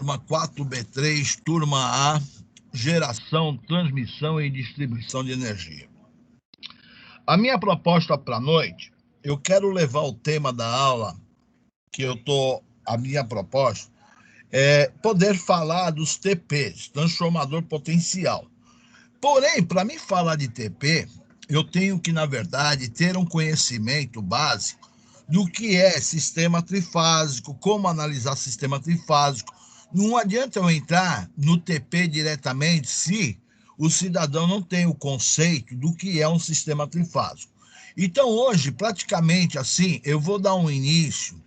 turma 4B3, turma A, geração, transmissão e distribuição de energia. A minha proposta para a noite, eu quero levar o tema da aula, a minha proposta, é poder falar dos TPs, transformador potencial. Porém, para mim falar de TP, eu tenho que, na verdade, ter um conhecimento básico do que é sistema trifásico, como analisar sistema trifásico. Não adianta eu entrar no TP diretamente se o cidadão não tem o conceito do que é um sistema trifásico. Então, hoje, praticamente assim, eu vou dar um início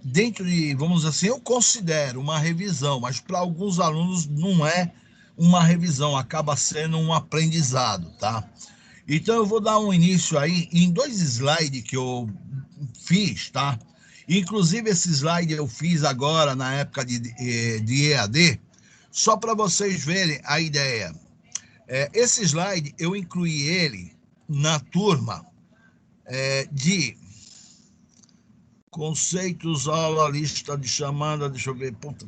dentro de, vamos dizer assim, eu considero uma revisão, mas para alguns alunos não é uma revisão, acaba sendo um aprendizado, tá? Então eu vou dar um início aí em 2 slides que eu fiz, tá? Inclusive esse slide eu fiz agora na época de EAD, só para vocês verem a ideia. Esse slide eu incluí ele na turma de conceitos, aula, lista de chamada, deixa eu ver, puta,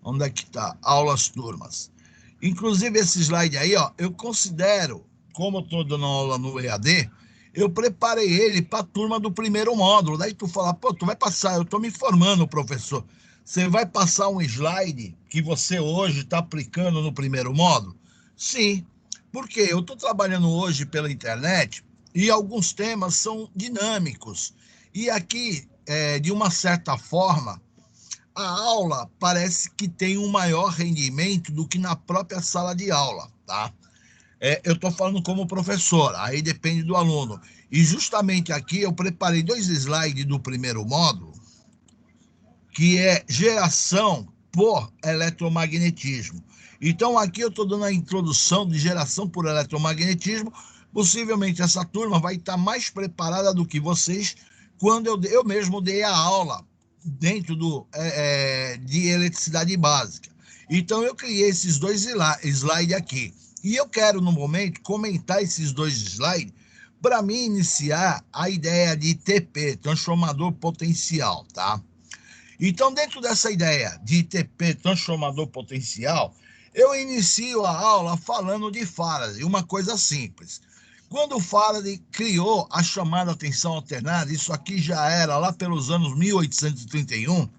onde é que tá? Aulas, turmas. Inclusive esse slide aí, ó, eu considero, como eu estou dando aula no EAD, eu preparei ele para a turma do primeiro módulo. Daí tu fala, pô, tu vai passar, eu estou me formando, professor. Você vai passar um slide que você hoje está aplicando no primeiro módulo? Sim, porque eu estou trabalhando hoje pela internet e alguns temas são dinâmicos. E aqui, de uma certa forma, a aula parece que tem um maior rendimento do que na própria sala de aula, tá? Eu estou falando como professor, aí depende do aluno. E justamente aqui eu preparei 2 slides do primeiro módulo, que é geração por eletromagnetismo. Então aqui eu estou dando a introdução de geração por eletromagnetismo. Possivelmente essa turma vai estar mais preparada do que vocês quando eu mesmo dei a aula dentro de eletricidade básica. Então eu criei esses 2 slides aqui. E eu quero, no momento, comentar esses 2 slides para mim iniciar a ideia de TP, transformador potencial, tá? Então, dentro dessa ideia de TP, transformador potencial, eu inicio a aula falando de Faraday, uma coisa simples. Quando o Faraday criou a chamada tensão alternada, isso aqui já era lá pelos anos 1831,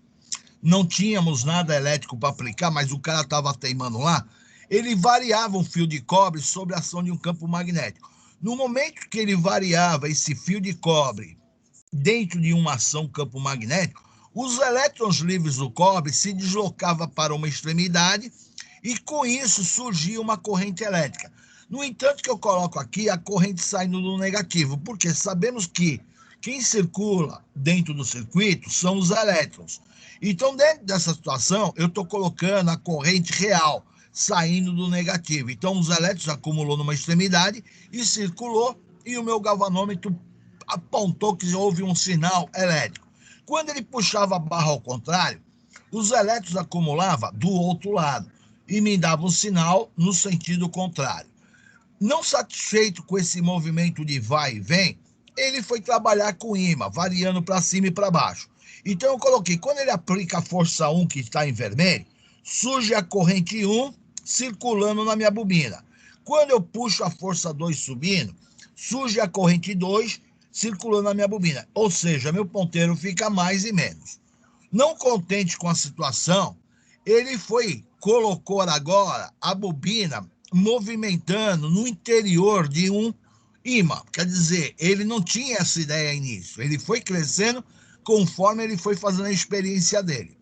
não tínhamos nada elétrico para aplicar, mas o cara estava teimando lá, ele variava um fio de cobre sob a ação de um campo magnético. No momento que ele variava esse fio de cobre dentro de uma ação campo magnético, os elétrons livres do cobre se deslocavam para uma extremidade e com isso surgia uma corrente elétrica. No entanto, que eu coloco aqui a corrente saindo do negativo, porque sabemos que quem circula dentro do circuito são os elétrons. Então, dentro dessa situação, eu estou colocando a corrente real saindo do negativo. Então, os elétrons acumulou numa extremidade e circulou, e o meu galvanômetro apontou que houve um sinal elétrico. Quando ele puxava a barra ao contrário, os elétrons acumulavam do outro lado e me davam um sinal no sentido contrário. Não satisfeito com esse movimento de vai e vem, ele foi trabalhar com ímã, variando para cima e para baixo. Então eu coloquei, quando ele aplica a força 1, que está em vermelho, surge a corrente 1 circulando na minha bobina. Quando eu puxo a força 2 subindo, surge a corrente 2 circulando na minha bobina. Ou seja, meu ponteiro fica mais e menos. Não contente com a situação, ele colocou agora a bobina movimentando no interior de um ímã. Quer dizer, ele não tinha essa ideia início. Ele foi crescendo conforme ele foi fazendo a experiência dele.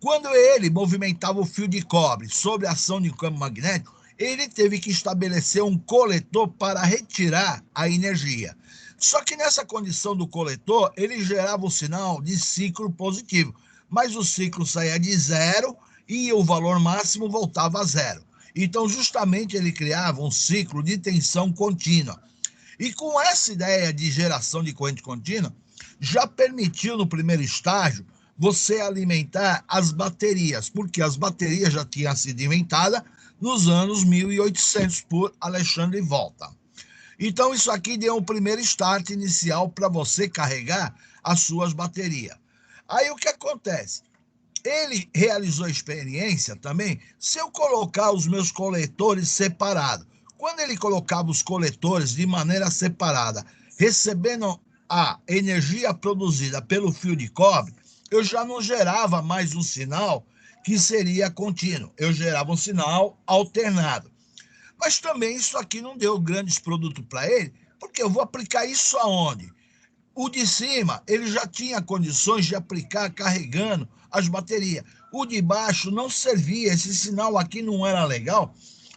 Quando ele movimentava o fio de cobre sob a ação de um campo magnético, ele teve que estabelecer um coletor para retirar a energia. Só que nessa condição do coletor, ele gerava o sinal de ciclo positivo, mas o ciclo saía de 0 e o valor máximo voltava a 0. Então, justamente, ele criava um ciclo de tensão contínua. E com essa ideia de geração de corrente contínua, já permitiu, no primeiro estágio, você alimentar as baterias, porque as baterias já tinham sido inventadas nos anos 1800 por Alexandre Volta. Então, isso aqui deu um primeiro start inicial para você carregar as suas baterias. Aí, o que acontece? Ele realizou a experiência também, se eu colocar os meus coletores separados. Quando ele colocava os coletores de maneira separada, recebendo a energia produzida pelo fio de cobre, eu já não gerava mais um sinal que seria contínuo. Eu gerava um sinal alternado. Mas também isso aqui não deu grandes produtos para ele, porque eu vou aplicar isso aonde? O de cima, ele já tinha condições de aplicar carregando as baterias. O de baixo não servia, esse sinal aqui não era legal,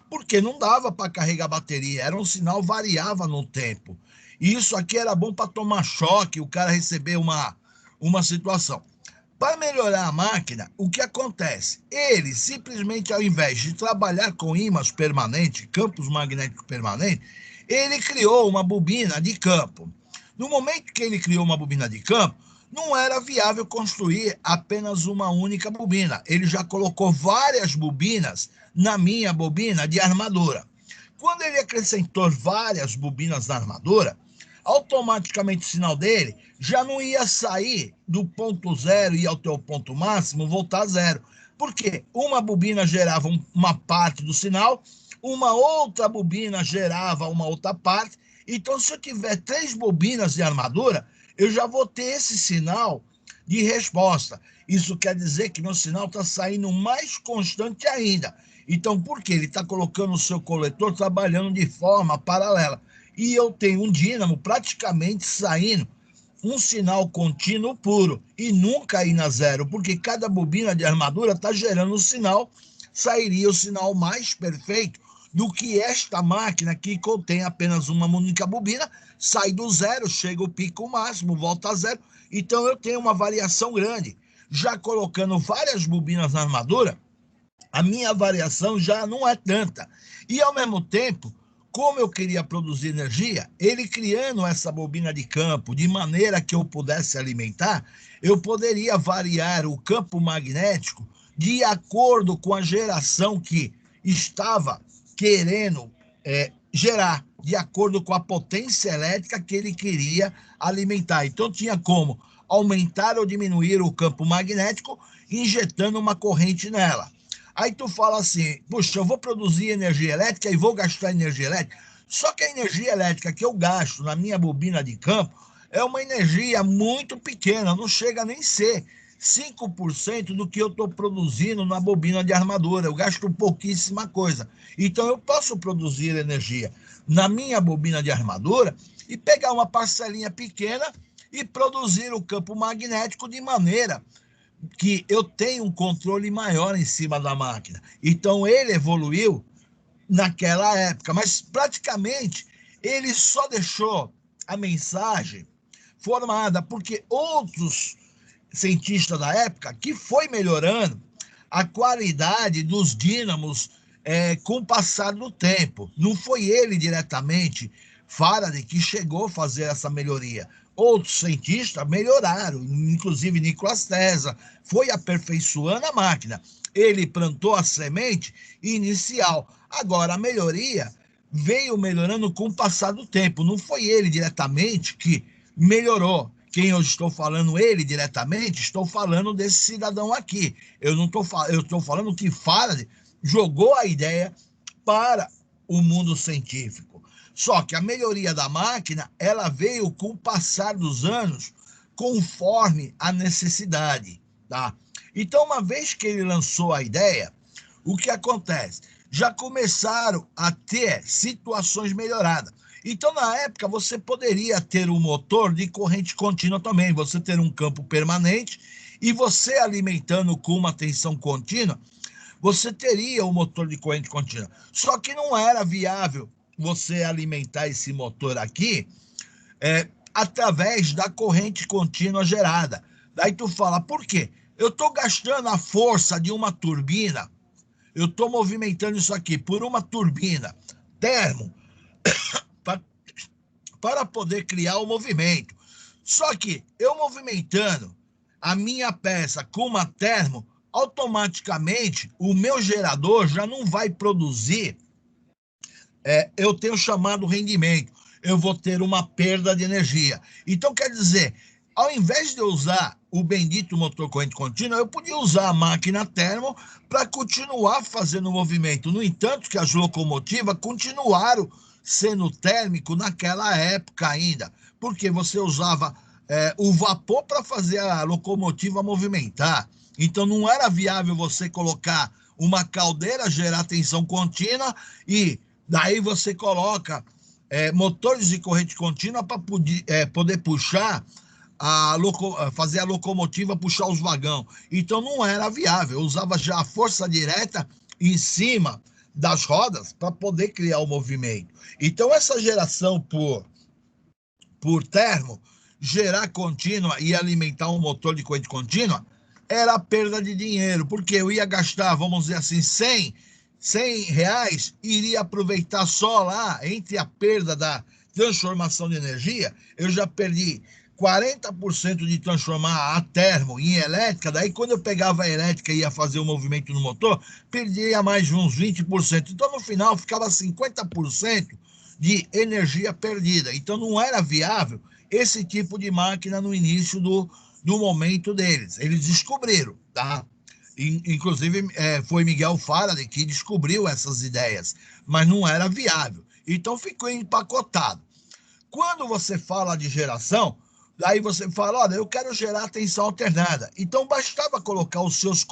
porque não dava para carregar a bateria, era um sinal variava no tempo. E isso aqui era bom para tomar choque, o cara receber uma situação. Para melhorar a máquina, o que acontece? Ele simplesmente, ao invés de trabalhar com ímãs permanentes, campos magnéticos permanentes, ele criou uma bobina de campo. No momento que ele criou uma bobina de campo, não era viável construir apenas uma única bobina. Ele já colocou várias bobinas na minha bobina de armadura. Quando ele acrescentou várias bobinas na armadura, automaticamente o sinal dele já não ia sair do ponto zero e ir ao teu ponto máximo, voltar a zero. Porque uma bobina gerava uma parte do sinal, uma outra bobina gerava uma outra parte. Então, se eu tiver 3 bobinas de armadura, eu já vou ter esse sinal de resposta. Isso quer dizer que meu sinal está saindo mais constante ainda. Então, por quê? Ele está colocando o seu coletor trabalhando de forma paralela. E eu tenho um dínamo praticamente saindo um sinal contínuo puro e nunca ir na zero, porque cada bobina de armadura está gerando um sinal, sairia o sinal mais perfeito do que esta máquina que contém apenas uma única bobina, sai do zero, chega o pico máximo, volta a zero, então eu tenho uma variação grande. Já colocando várias bobinas na armadura, a minha variação já não é tanta. E ao mesmo tempo, como eu queria produzir energia, ele criando essa bobina de campo de maneira que eu pudesse alimentar, eu poderia variar o campo magnético de acordo com a geração que estava querendo gerar, de acordo com a potência elétrica que ele queria alimentar. Então tinha como aumentar ou diminuir o campo magnético injetando uma corrente nela. Aí tu fala assim, puxa, eu vou produzir energia elétrica e vou gastar energia elétrica. Só que a energia elétrica que eu gasto na minha bobina de campo é uma energia muito pequena, não chega nem a ser 5% do que eu estou produzindo na bobina de armadura. Eu gasto pouquíssima coisa. Então eu posso produzir energia na minha bobina de armadura e pegar uma parcelinha pequena e produzir o campo magnético de maneira que eu tenho um controle maior em cima da máquina. Então ele evoluiu naquela época, mas praticamente ele só deixou a mensagem formada porque outros cientistas da época que foi melhorando a qualidade dos dínamos com o passar do tempo. Não foi ele diretamente, Faraday, que chegou a fazer essa melhoria. Outros cientistas melhoraram, inclusive Nikola Tesla, foi aperfeiçoando a máquina. Ele plantou a semente inicial. Agora, a melhoria veio melhorando com o passar do tempo. Não foi ele diretamente que melhorou. Quem eu estou falando ele diretamente, estou falando desse cidadão aqui. Eu não estou eu estou falando que Faraday jogou a ideia para o mundo científico. Só que a melhoria da máquina, ela veio com o passar dos anos, conforme a necessidade, tá? Então, uma vez que ele lançou a ideia, o que acontece? Já começaram a ter situações melhoradas. Então, na época, você poderia ter um motor de corrente contínua também, você ter um campo permanente e você alimentando com uma tensão contínua, você teria um motor de corrente contínua. Só que não era viável você alimentar esse motor aqui através da corrente contínua gerada. Daí tu fala, por quê? Eu estou gastando a força de uma turbina, eu estou movimentando isso aqui por uma turbina termo para poder criar o movimento. Só que eu movimentando a minha peça com uma termo, automaticamente o meu gerador já não vai produzir, eu tenho chamado rendimento, eu vou ter uma perda de energia. Então, quer dizer, ao invés de eu usar o bendito motor corrente contínua, eu podia usar a máquina termo para continuar fazendo o movimento. No entanto, que as locomotivas continuaram sendo térmico naquela época ainda, porque você usava o vapor para fazer a locomotiva movimentar. Então, não era viável você colocar uma caldeira, gerar tensão contínua, e daí você coloca motores de corrente contínua para poder puxar fazer a locomotiva puxar os vagões. Então não era viável, eu usava já a força direta em cima das rodas para poder criar o movimento. Então essa geração por termo, gerar contínua e alimentar um motor de corrente contínua, era perda de dinheiro, porque eu ia gastar, vamos dizer assim, 100 reais, e iria aproveitar só lá, entre a perda da transformação de energia, eu já perdi 40% de transformar a termo em elétrica, daí quando eu pegava a elétrica e ia fazer o movimento no motor, perdia mais uns 20%. Então, no final, ficava 50% de energia perdida. Então, não era viável esse tipo de máquina no início do momento deles. Eles descobriram, tá? Inclusive, foi Miguel Faraday que descobriu essas ideias, mas não era viável. Então, ficou empacotado. Quando você fala de geração, aí você fala, olha, eu quero gerar tensão alternada. Então, bastava colocar seus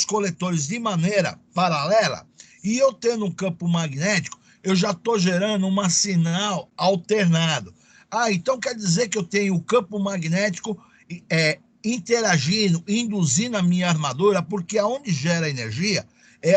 coletores de maneira paralela, e eu tendo um campo magnético, eu já estou gerando um sinal alternado. Então quer dizer que eu tenho o campo magnético interagindo, induzindo a minha armadura, porque aonde gera energia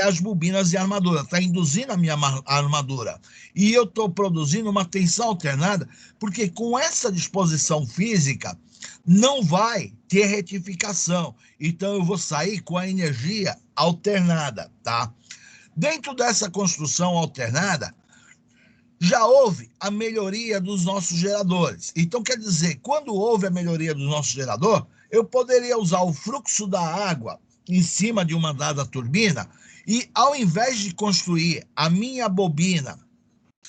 as bobinas de armadura, está induzindo a minha armadura. E eu estou produzindo uma tensão alternada, porque com essa disposição física, não vai ter retificação. Então, eu vou sair com a energia alternada, tá? Dentro dessa construção alternada, já houve a melhoria dos nossos geradores. Então, quer dizer, quando houve a melhoria do nosso gerador, eu poderia usar o fluxo da água em cima de uma dada turbina, e ao invés de construir a minha bobina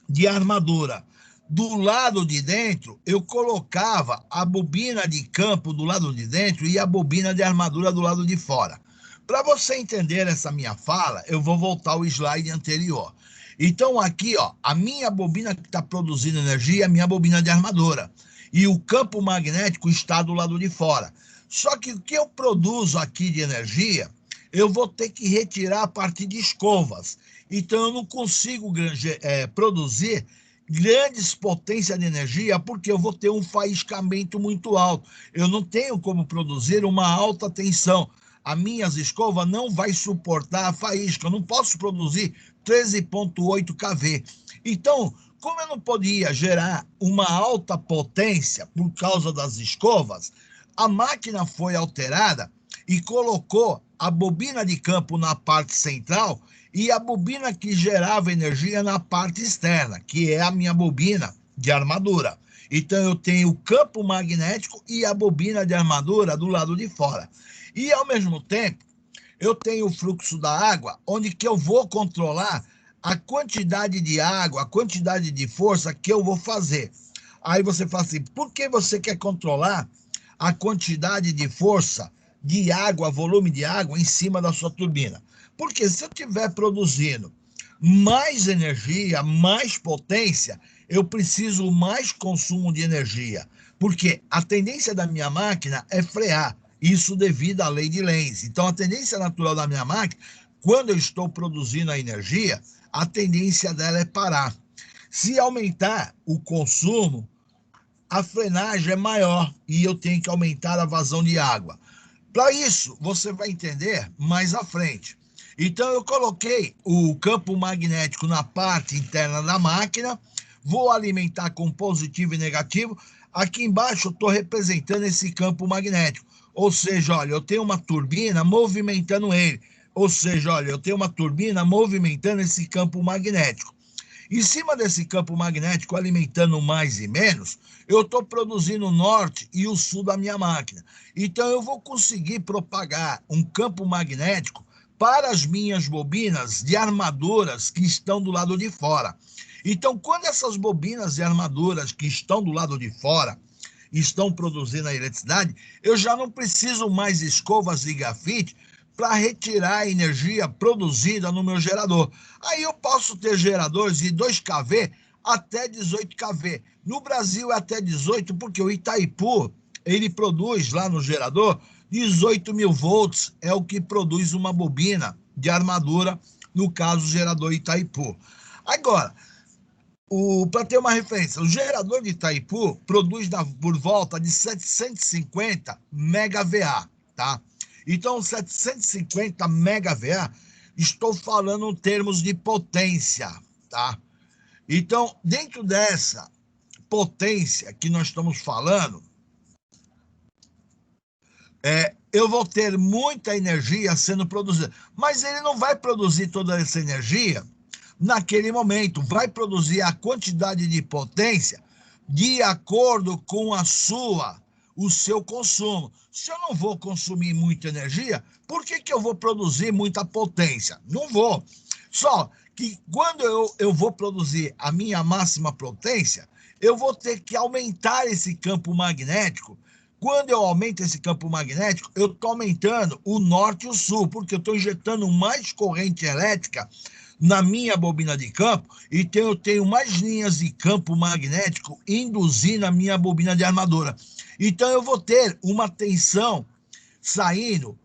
de armadura do lado de dentro, eu colocava a bobina de campo do lado de dentro e a bobina de armadura do lado de fora. Para você entender essa minha fala, eu vou voltar ao slide anterior. Então aqui, ó, a minha bobina que está produzindo energia é a minha bobina de armadura. E o campo magnético está do lado de fora. Só que o que eu produzo aqui de energia, eu vou ter que retirar a partir de escovas. Então eu não consigo produzir grandes potências de energia, porque eu vou ter um faiscamento muito alto. Eu não tenho como produzir uma alta tensão. As minhas escovas não vai suportar a faísca. Eu não posso produzir 13,8 kV. Então, como eu não podia gerar uma alta potência por causa das escovas, a máquina foi alterada e colocou a bobina de campo na parte central e a bobina que gerava energia na parte externa, que é a minha bobina de armadura. Então, eu tenho o campo magnético e a bobina de armadura do lado de fora. E, ao mesmo tempo, eu tenho o fluxo da água, onde que eu vou controlar a quantidade de água, a quantidade de força que eu vou fazer. Aí você fala assim, por que você quer controlar a quantidade de força de água, volume de água em cima da sua turbina? Porque se eu estiver produzindo mais energia, mais potência, eu preciso mais consumo de energia. Porque a tendência da minha máquina é frear. Isso devido à lei de Lenz. Então, a tendência natural da minha máquina, quando eu estou produzindo a energia, a tendência dela é parar. Se aumentar o consumo, a frenagem é maior e eu tenho que aumentar a vazão de água. Para isso, você vai entender mais à frente. Então, eu coloquei o campo magnético na parte interna da máquina, vou alimentar com positivo e negativo. Aqui embaixo, eu estou representando esse campo magnético. Ou seja, olha, eu tenho uma turbina movimentando ele. Ou seja, olha, eu tenho uma turbina movimentando esse campo magnético. Em cima desse campo magnético, alimentando mais e menos, eu estou produzindo o norte e o sul da minha máquina. Então, eu vou conseguir propagar um campo magnético para as minhas bobinas de armaduras que estão do lado de fora. Então, quando essas bobinas de armaduras que estão do lado de fora estão produzindo a eletricidade, eu já não preciso mais escovas de grafite para retirar a energia produzida no meu gerador. Aí eu posso ter geradores de 2 kV até 18 kV. No Brasil é até 18, porque o Itaipu, ele produz lá no gerador 18 mil volts, é o que produz uma bobina de armadura, no caso, o gerador Itaipu. Agora, para ter uma referência, o gerador de Itaipu produz por volta de 750 MVA, tá? Então, 750 MVA, estou falando em termos de potência, tá? Então, dentro dessa potência que nós estamos falando, eu vou ter muita energia sendo produzida. Mas ele não vai produzir toda essa energia naquele momento, vai produzir a quantidade de potência de acordo com o seu consumo. Se eu não vou consumir muita energia, por que eu vou produzir muita potência? Não vou. Só que quando eu vou produzir a minha máxima potência, eu vou ter que aumentar esse campo magnético. Quando eu aumento esse campo magnético, eu estou aumentando o norte e o sul, porque eu estou injetando mais corrente elétrica na minha bobina de campo, então eu tenho mais linhas de campo magnético induzindo a minha bobina de armadura. Então eu vou ter uma tensão saindo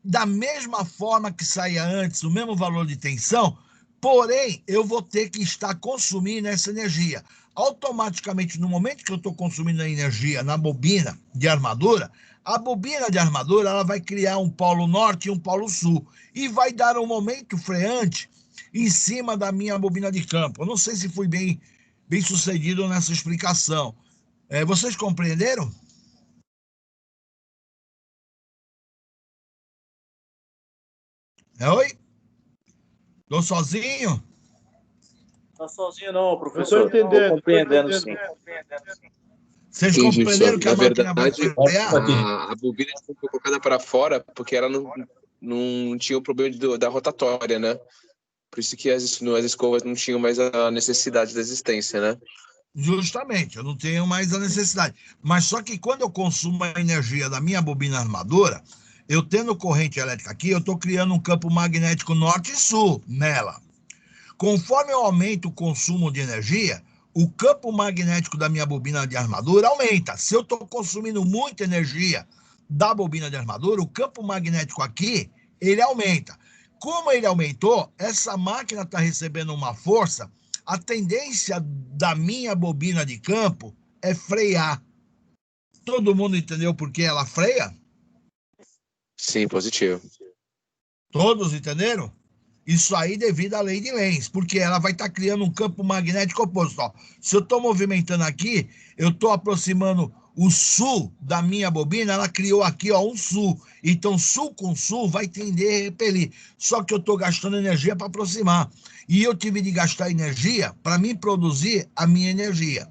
da mesma forma que saía antes, o mesmo valor de tensão, porém eu vou ter que estar consumindo essa energia. Automaticamente, no momento que eu estou consumindo a energia na bobina de armadura, a bobina de armadura ela vai criar um polo norte e um polo sul e vai dar um momento freante em cima da minha bobina de campo. Eu não sei se fui bem sucedido nessa explicação. Vocês compreenderam? Oi? Estou sozinho? Não sozinho não, professor. Estou compreendendo, sim. Vocês Sim, compreenderam que a na máquina vai verdade, frear? a bobina foi colocada para fora porque ela não tinha o problema da rotatória, né? Por isso que as escovas não tinham mais a necessidade da existência, né? Justamente, eu não tenho mais a necessidade. Mas só que quando eu consumo a energia da minha bobina armadura, eu tendo corrente elétrica aqui, eu estou criando um campo magnético norte e sul nela. Conforme eu aumento o consumo de energia, o campo magnético da minha bobina de armadura aumenta. Se eu estou consumindo muita energia da bobina de armadura, o campo magnético aqui, ele aumenta. Como ele aumentou, essa máquina está recebendo uma força, a tendência da minha bobina de campo é frear. Todo mundo entendeu por que ela freia? Sim, positivo. Todos entenderam? Isso aí devido à lei de Lenz, porque ela vai estar criando um campo magnético oposto. Ó. Se eu estou movimentando aqui, eu estou aproximando o sul da minha bobina, ela criou aqui ó, um sul. Então, sul com sul vai tender a repelir. Só que eu estou gastando energia para aproximar. E eu tive de gastar energia para mim produzir a minha energia.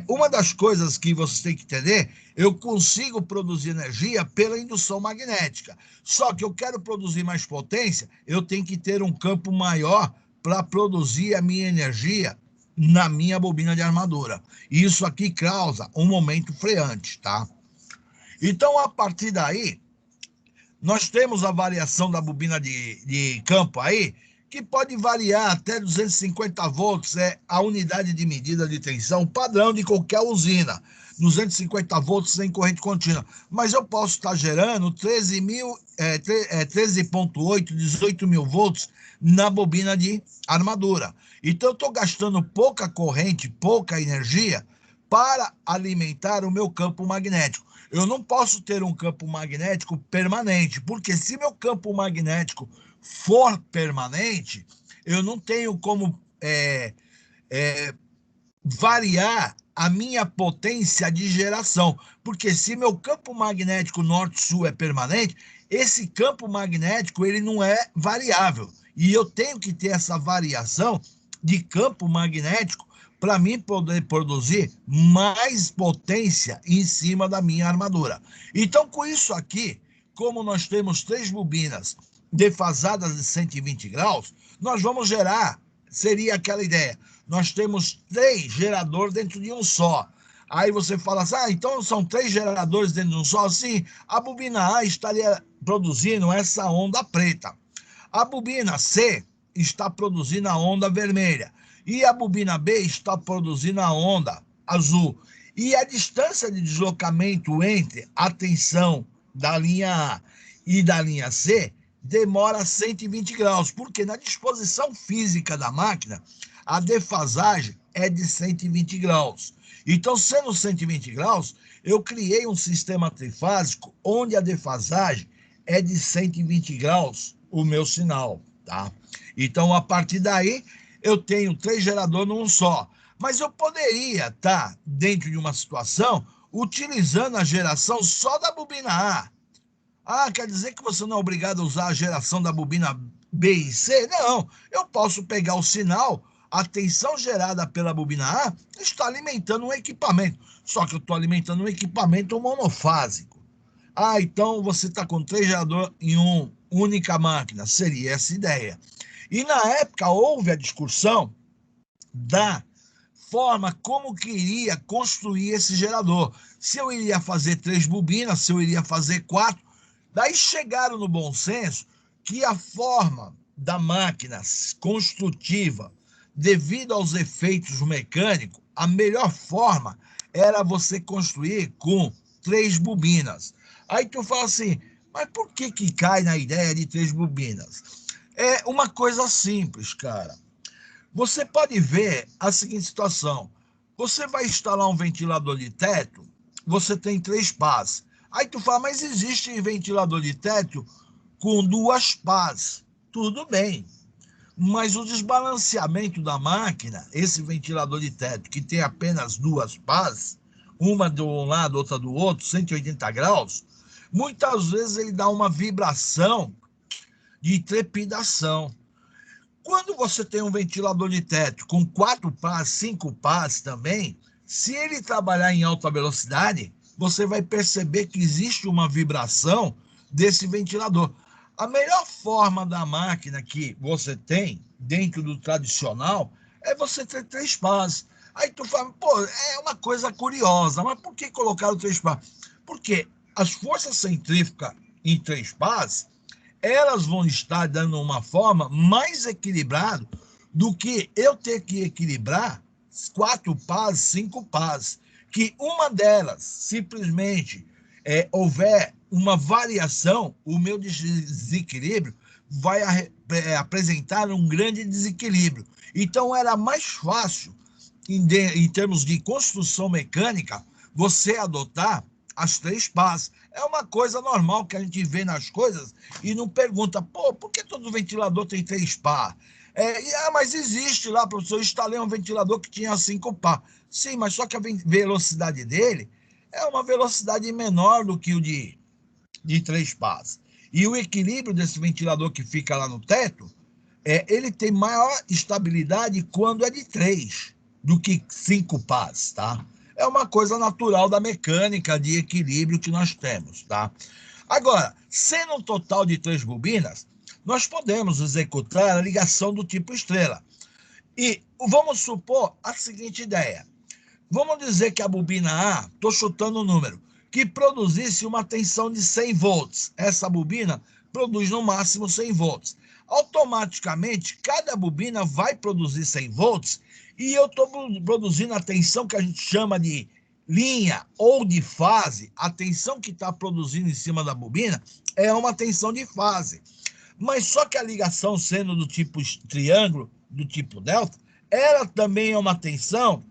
Uma das coisas que vocês têm que entender, eu consigo produzir energia pela indução magnética. Só que eu quero produzir mais potência, eu tenho que ter um campo maior para produzir a minha energia na minha bobina de armadura. E isso aqui causa um momento freante, tá? Então, a partir daí, nós temos a variação da bobina de campo aí, que pode variar até 250 volts, é a unidade de medida de tensão padrão de qualquer usina. 250 volts sem corrente contínua. Mas eu posso estar gerando 13,8, 18 mil volts na bobina de armadura. Então, eu estou gastando pouca corrente, pouca energia para alimentar o meu campo magnético. Eu não posso ter um campo magnético permanente, porque se meu campo magnético for permanente, eu não tenho como variar a minha potência de geração, porque se meu campo magnético norte-sul é permanente, esse campo magnético ele não é variável, e eu tenho que ter essa variação de campo magnético para mim poder produzir mais potência em cima da minha armadura. Então, com isso aqui, como nós temos 3 bobinas defasadas de 120 graus, nós vamos gerar, seria aquela ideia, nós temos 3 geradores dentro de um só. Aí você fala assim, então são 3 geradores dentro de um só? Sim, a bobina A estaria produzindo essa onda preta. A bobina C está produzindo a onda vermelha. E a bobina B está produzindo a onda azul. E a distância de deslocamento entre a tensão da linha A e da linha C demora 120 graus, porque na disposição física da máquina, a defasagem é de 120 graus. Então, sendo 120 graus, eu criei um sistema trifásico onde a defasagem é de 120 graus o meu sinal, tá? Então, a partir daí, eu tenho 3 geradores num só. Mas eu poderia estar dentro de uma situação utilizando a geração só da bobina A. Ah, quer dizer que você não é obrigado a usar a geração da bobina B e C? Não, eu posso pegar o sinal, a tensão gerada pela bobina A está alimentando um equipamento, só que eu estou alimentando um equipamento monofásico. Ah, então você está com 3 geradores em uma única máquina, seria essa ideia. E na época houve a discussão da forma como que iria construir esse gerador. Se eu iria fazer 3 bobinas, se eu iria fazer 4. Daí chegaram no bom senso que a forma da máquina construtiva, devido aos efeitos mecânicos, a melhor forma era você construir com 3 bobinas. Aí tu fala assim, mas por que cai na ideia de 3 bobinas? É uma coisa simples, cara. Você pode ver a seguinte situação. Você vai instalar um ventilador de teto, você tem 3 pás. Aí tu fala, mas existe ventilador de teto com 2 pás. Tudo bem. Mas o desbalanceamento da máquina, esse ventilador de teto que tem apenas 2 pás, uma de um lado, outra do outro, 180 graus, muitas vezes ele dá uma vibração de trepidação. Quando você tem um ventilador de teto com 4 pás, 5 pás também, se ele trabalhar em alta velocidade, você vai perceber que existe uma vibração desse ventilador. A melhor forma da máquina que você tem, dentro do tradicional, é você ter 3 pás. Aí tu fala, pô, é uma coisa curiosa, mas por que colocaram 3 pás? Porque as forças centrífugas em 3 pás, elas vão estar dando uma forma mais equilibrada do que eu ter que equilibrar 4 pás, 5 pás. Que uma delas simplesmente houver uma variação, o meu desequilíbrio vai apresentar um grande desequilíbrio. Então era mais fácil, em termos de construção mecânica, você adotar as 3 pás. É uma coisa normal que a gente vê nas coisas e não pergunta, pô, por que todo ventilador tem 3 pás? Mas existe lá, professor, eu instalei um ventilador que tinha 5 pás. Sim, mas só que a velocidade dele é uma velocidade menor do que o de 3 pás. E o equilíbrio desse ventilador que fica lá no teto, ele tem maior estabilidade quando é de 3 do que 5 pás, tá? É uma coisa natural da mecânica de equilíbrio que nós temos, tá? Agora, sendo um total de 3 bobinas, nós podemos executar a ligação do tipo estrela. E vamos supor a seguinte ideia. Vamos dizer que a bobina A, estou chutando o número, que produzisse uma tensão de 100 volts. Essa bobina produz no máximo 100 volts. Automaticamente, cada bobina vai produzir 100 volts e eu estou produzindo a tensão que a gente chama de linha ou de fase. A tensão que está produzindo em cima da bobina é uma tensão de fase. Mas só que a ligação sendo do tipo triângulo, do tipo delta, ela também é uma tensão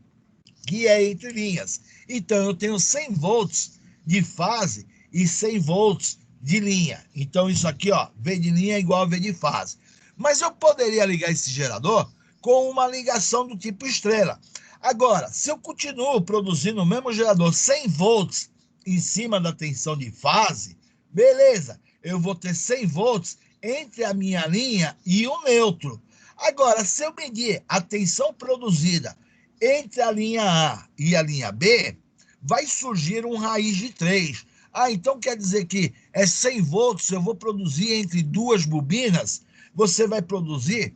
que é entre linhas. Então, eu tenho 100 volts de fase e 100 volts de linha. Então, isso aqui, ó, V de linha é igual a V de fase. Mas eu poderia ligar esse gerador com uma ligação do tipo estrela. Agora, se eu continuo produzindo o mesmo gerador 100 volts em cima da tensão de fase, beleza, eu vou ter 100 volts entre a minha linha e o neutro. Agora, se eu medir a tensão produzida entre a linha A e a linha B, vai surgir um raiz de 3. Então quer dizer que 100 volts, eu vou produzir entre 2 bobinas, você vai produzir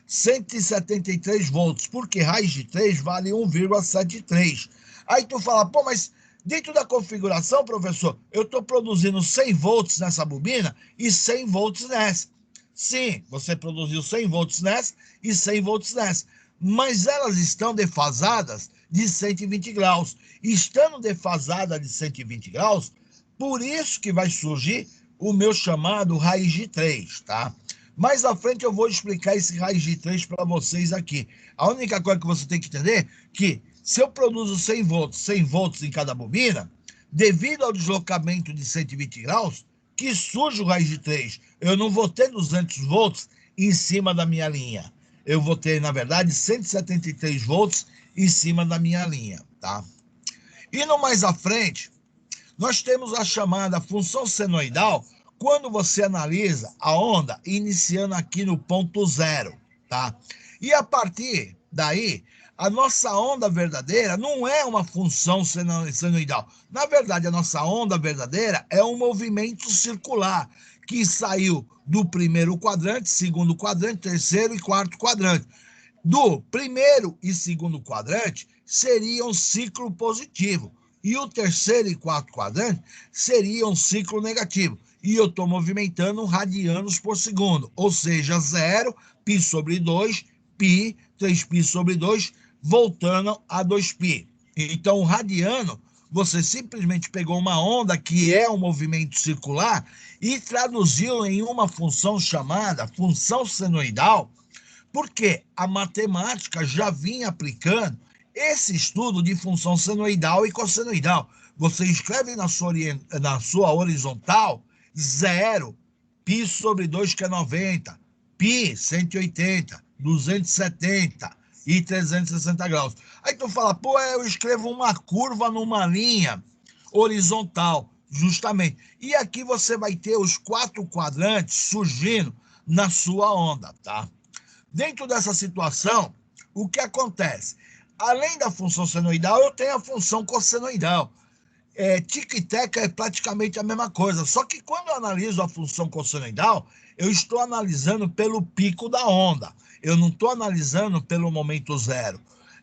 173 volts, porque raiz de 3 vale 1,73. Aí tu fala, pô, mas dentro da configuração, professor, eu estou produzindo 100 volts nessa bobina e 100 volts nessa. Sim, você produziu 100 volts nessa e 100 volts nessa. Mas elas estão defasadas de 120 graus. Estando defasada de 120 graus, por isso que vai surgir o meu chamado raiz de 3, tá? Mais à frente eu vou explicar esse raiz de 3 para vocês aqui. A única coisa que você tem que entender é que se eu produzo 100 volts em cada bobina, devido ao deslocamento de 120 graus, que surge o raiz de 3. Eu não vou ter 200 volts em cima da minha linha. Eu vou ter, na verdade, 173 volts em cima da minha linha, tá? E no mais à frente, nós temos a chamada função senoidal, quando você analisa a onda iniciando aqui no ponto zero, tá? E a partir daí, a nossa onda verdadeira não é uma função senoidal. Na verdade, a nossa onda verdadeira é um movimento circular que saiu do primeiro quadrante, segundo quadrante, terceiro e quarto quadrante. Do primeiro e segundo quadrante seria um ciclo positivo. E o terceiro e quarto quadrante seria um ciclo negativo. E eu estou movimentando radianos por segundo. Ou seja, 0, π sobre 2, π, 3π sobre 2, voltando a 2π. Então, o radiano, você simplesmente pegou uma onda que é um movimento circular e traduziu em uma função chamada função senoidal, porque a matemática já vinha aplicando esse estudo de função senoidal e cossenoidal. Você escreve na sua horizontal 0, π sobre 2, que é 90, π, 180, 270 e 360 graus. Aí tu fala, pô, eu escrevo uma curva numa linha horizontal, justamente. E aqui você vai ter os 4 quadrantes surgindo na sua onda, tá? Dentro dessa situação, o que acontece? Além da função senoidal, eu tenho a função cossenoidal. Tic e teca é praticamente a mesma coisa, só que quando eu analiso a função cossenoidal, eu estou analisando pelo pico da onda, eu não estou analisando pelo momento zero.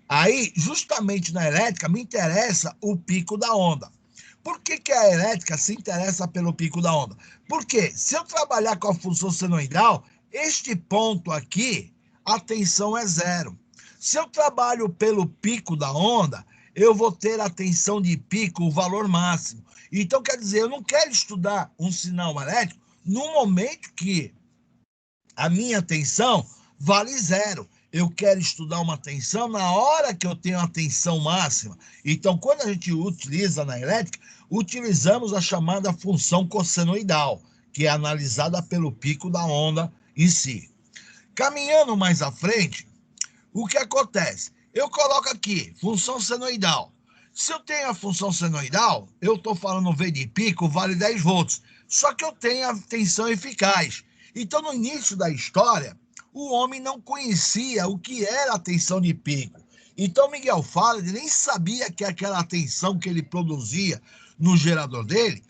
Aí, justamente na elétrica, me interessa o pico da onda. Por que a elétrica se interessa pelo pico da onda? Porque se eu trabalhar com a função senoidal, este ponto aqui, a tensão é 0. Se eu trabalho pelo pico da onda, eu vou ter a tensão de pico, o valor máximo. Então, quer dizer, eu não quero estudar um sinal elétrico no momento que a minha tensão vale 0. Eu quero estudar uma tensão na hora que eu tenho a tensão máxima. Então, quando a gente utiliza na elétrica, utilizamos a chamada função cossenoidal, que é analisada pelo pico da onda em si. Caminhando mais à frente, o que acontece? Eu coloco aqui, função senoidal. Se eu tenho a função senoidal, eu estou falando V de pico, vale 10 volts. Só que eu tenho a tensão eficaz. Então, no início da história, o homem não conhecia o que era a tensão de pico. Então, Miguel Faraday nem sabia que aquela tensão que ele produzia no gerador dele,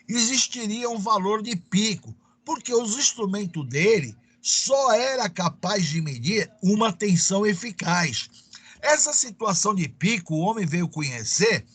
existiria um valor de pico, porque os instrumentos dele só era capaz de medir uma tensão eficaz. Essa situação de pico, o homem veio conhecer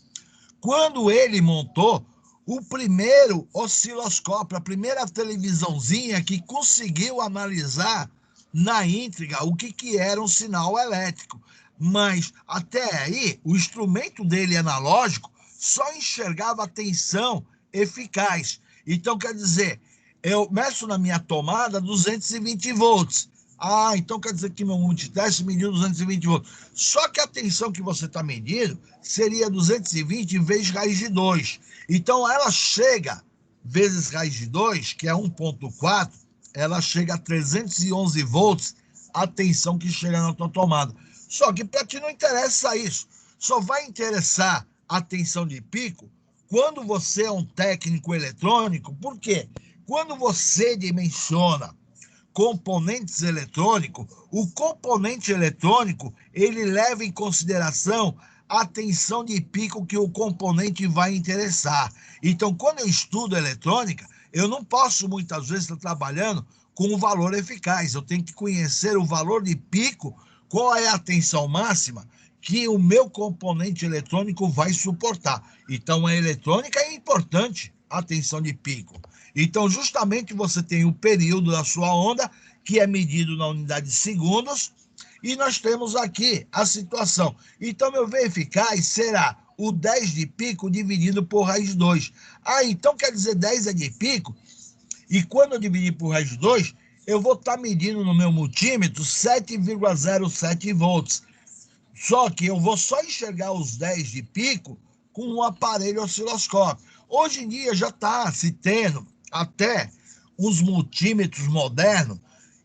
quando ele montou o primeiro osciloscópio, a primeira televisãozinha que conseguiu analisar na íntegra o que era um sinal elétrico. Mas até aí, o instrumento dele analógico só enxergava a tensão eficaz. Então, quer dizer, eu meço na minha tomada 220 volts. Ah, então quer dizer que meu multiteste mediu 220 volts. Só que a tensão que você está medindo seria 220 vezes raiz de 2. Então, ela chega, vezes raiz de 2, que é 1,4, ela chega a 311 volts, a tensão que chega na tua tomada. Só que para ti não interessa isso. Só vai interessar a tensão de pico quando você é um técnico eletrônico. Por quê? Quando você dimensiona componentes eletrônicos, o componente eletrônico, ele leva em consideração a tensão de pico que o componente vai interessar. Então, quando eu estudo eletrônica, eu não posso muitas vezes estar trabalhando com um valor eficaz. Eu tenho que conhecer o valor de pico, qual é a tensão máxima que o meu componente eletrônico vai suportar. Então, a eletrônica é importante, a tensão de pico. Então, justamente você tem o período da sua onda, que é medido na unidade de segundos, e nós temos aqui a situação. Então, meu V eficaz será o 10 de pico dividido por raiz de 2. Então quer dizer 10 é de pico, e quando eu dividir por raiz de 2, eu vou estar medindo no meu multímetro 7,07 volts. Só que eu vou só enxergar os 10 de pico com um aparelho osciloscópio. Hoje em dia já está se tendo até uns multímetros modernos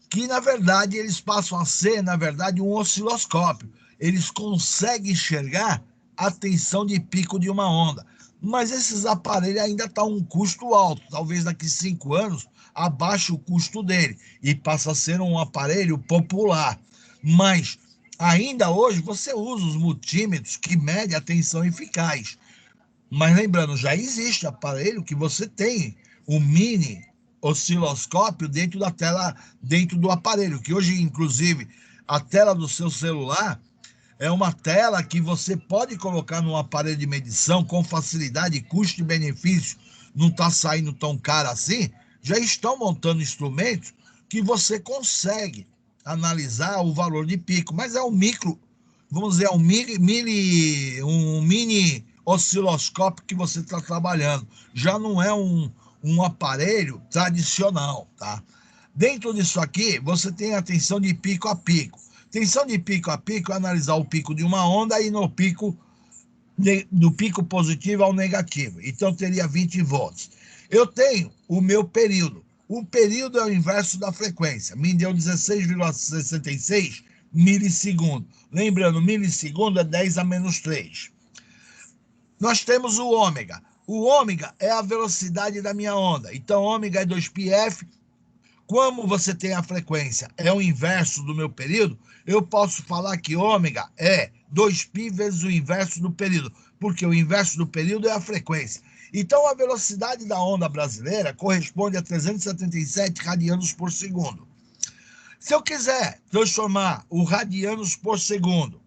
que, na verdade, eles passam a ser, na verdade, um osciloscópio. Eles conseguem enxergar a tensão de pico de uma onda. Mas esses aparelhos ainda estão um custo alto. Talvez daqui a 5 anos abaixe o custo dele e passe a ser um aparelho popular. Mas ainda hoje você usa os multímetros que medem a tensão eficaz. Mas lembrando, já existe aparelho que você tem o mini osciloscópio dentro da tela, dentro do aparelho, que hoje, inclusive, a tela do seu celular é uma tela que você pode colocar num aparelho de medição com facilidade, custo e benefício, não está saindo tão caro assim. Já estão montando instrumentos que você consegue analisar o valor de pico, mas é um micro, vamos dizer, um mini osciloscópio que você está trabalhando. Já não é um aparelho tradicional, tá? Dentro disso aqui, você tem a tensão de pico a pico. Tensão de pico a pico é analisar o pico de uma onda e no pico, do pico positivo ao negativo. Então, teria 20 volts. Eu tenho o meu período. O período é o inverso da frequência. Me deu 16,66 milissegundos. Lembrando, milissegundo é 10 a menos 3. Nós temos o ômega. O ômega é a velocidade da minha onda. Então, ômega é 2πf. Como você tem a frequência, é o inverso do meu período, eu posso falar que ômega é 2π vezes o inverso do período, porque o inverso do período é a frequência. Então, a velocidade da onda brasileira corresponde a 377 radianos por segundo. Se eu quiser transformar o radianos por segundo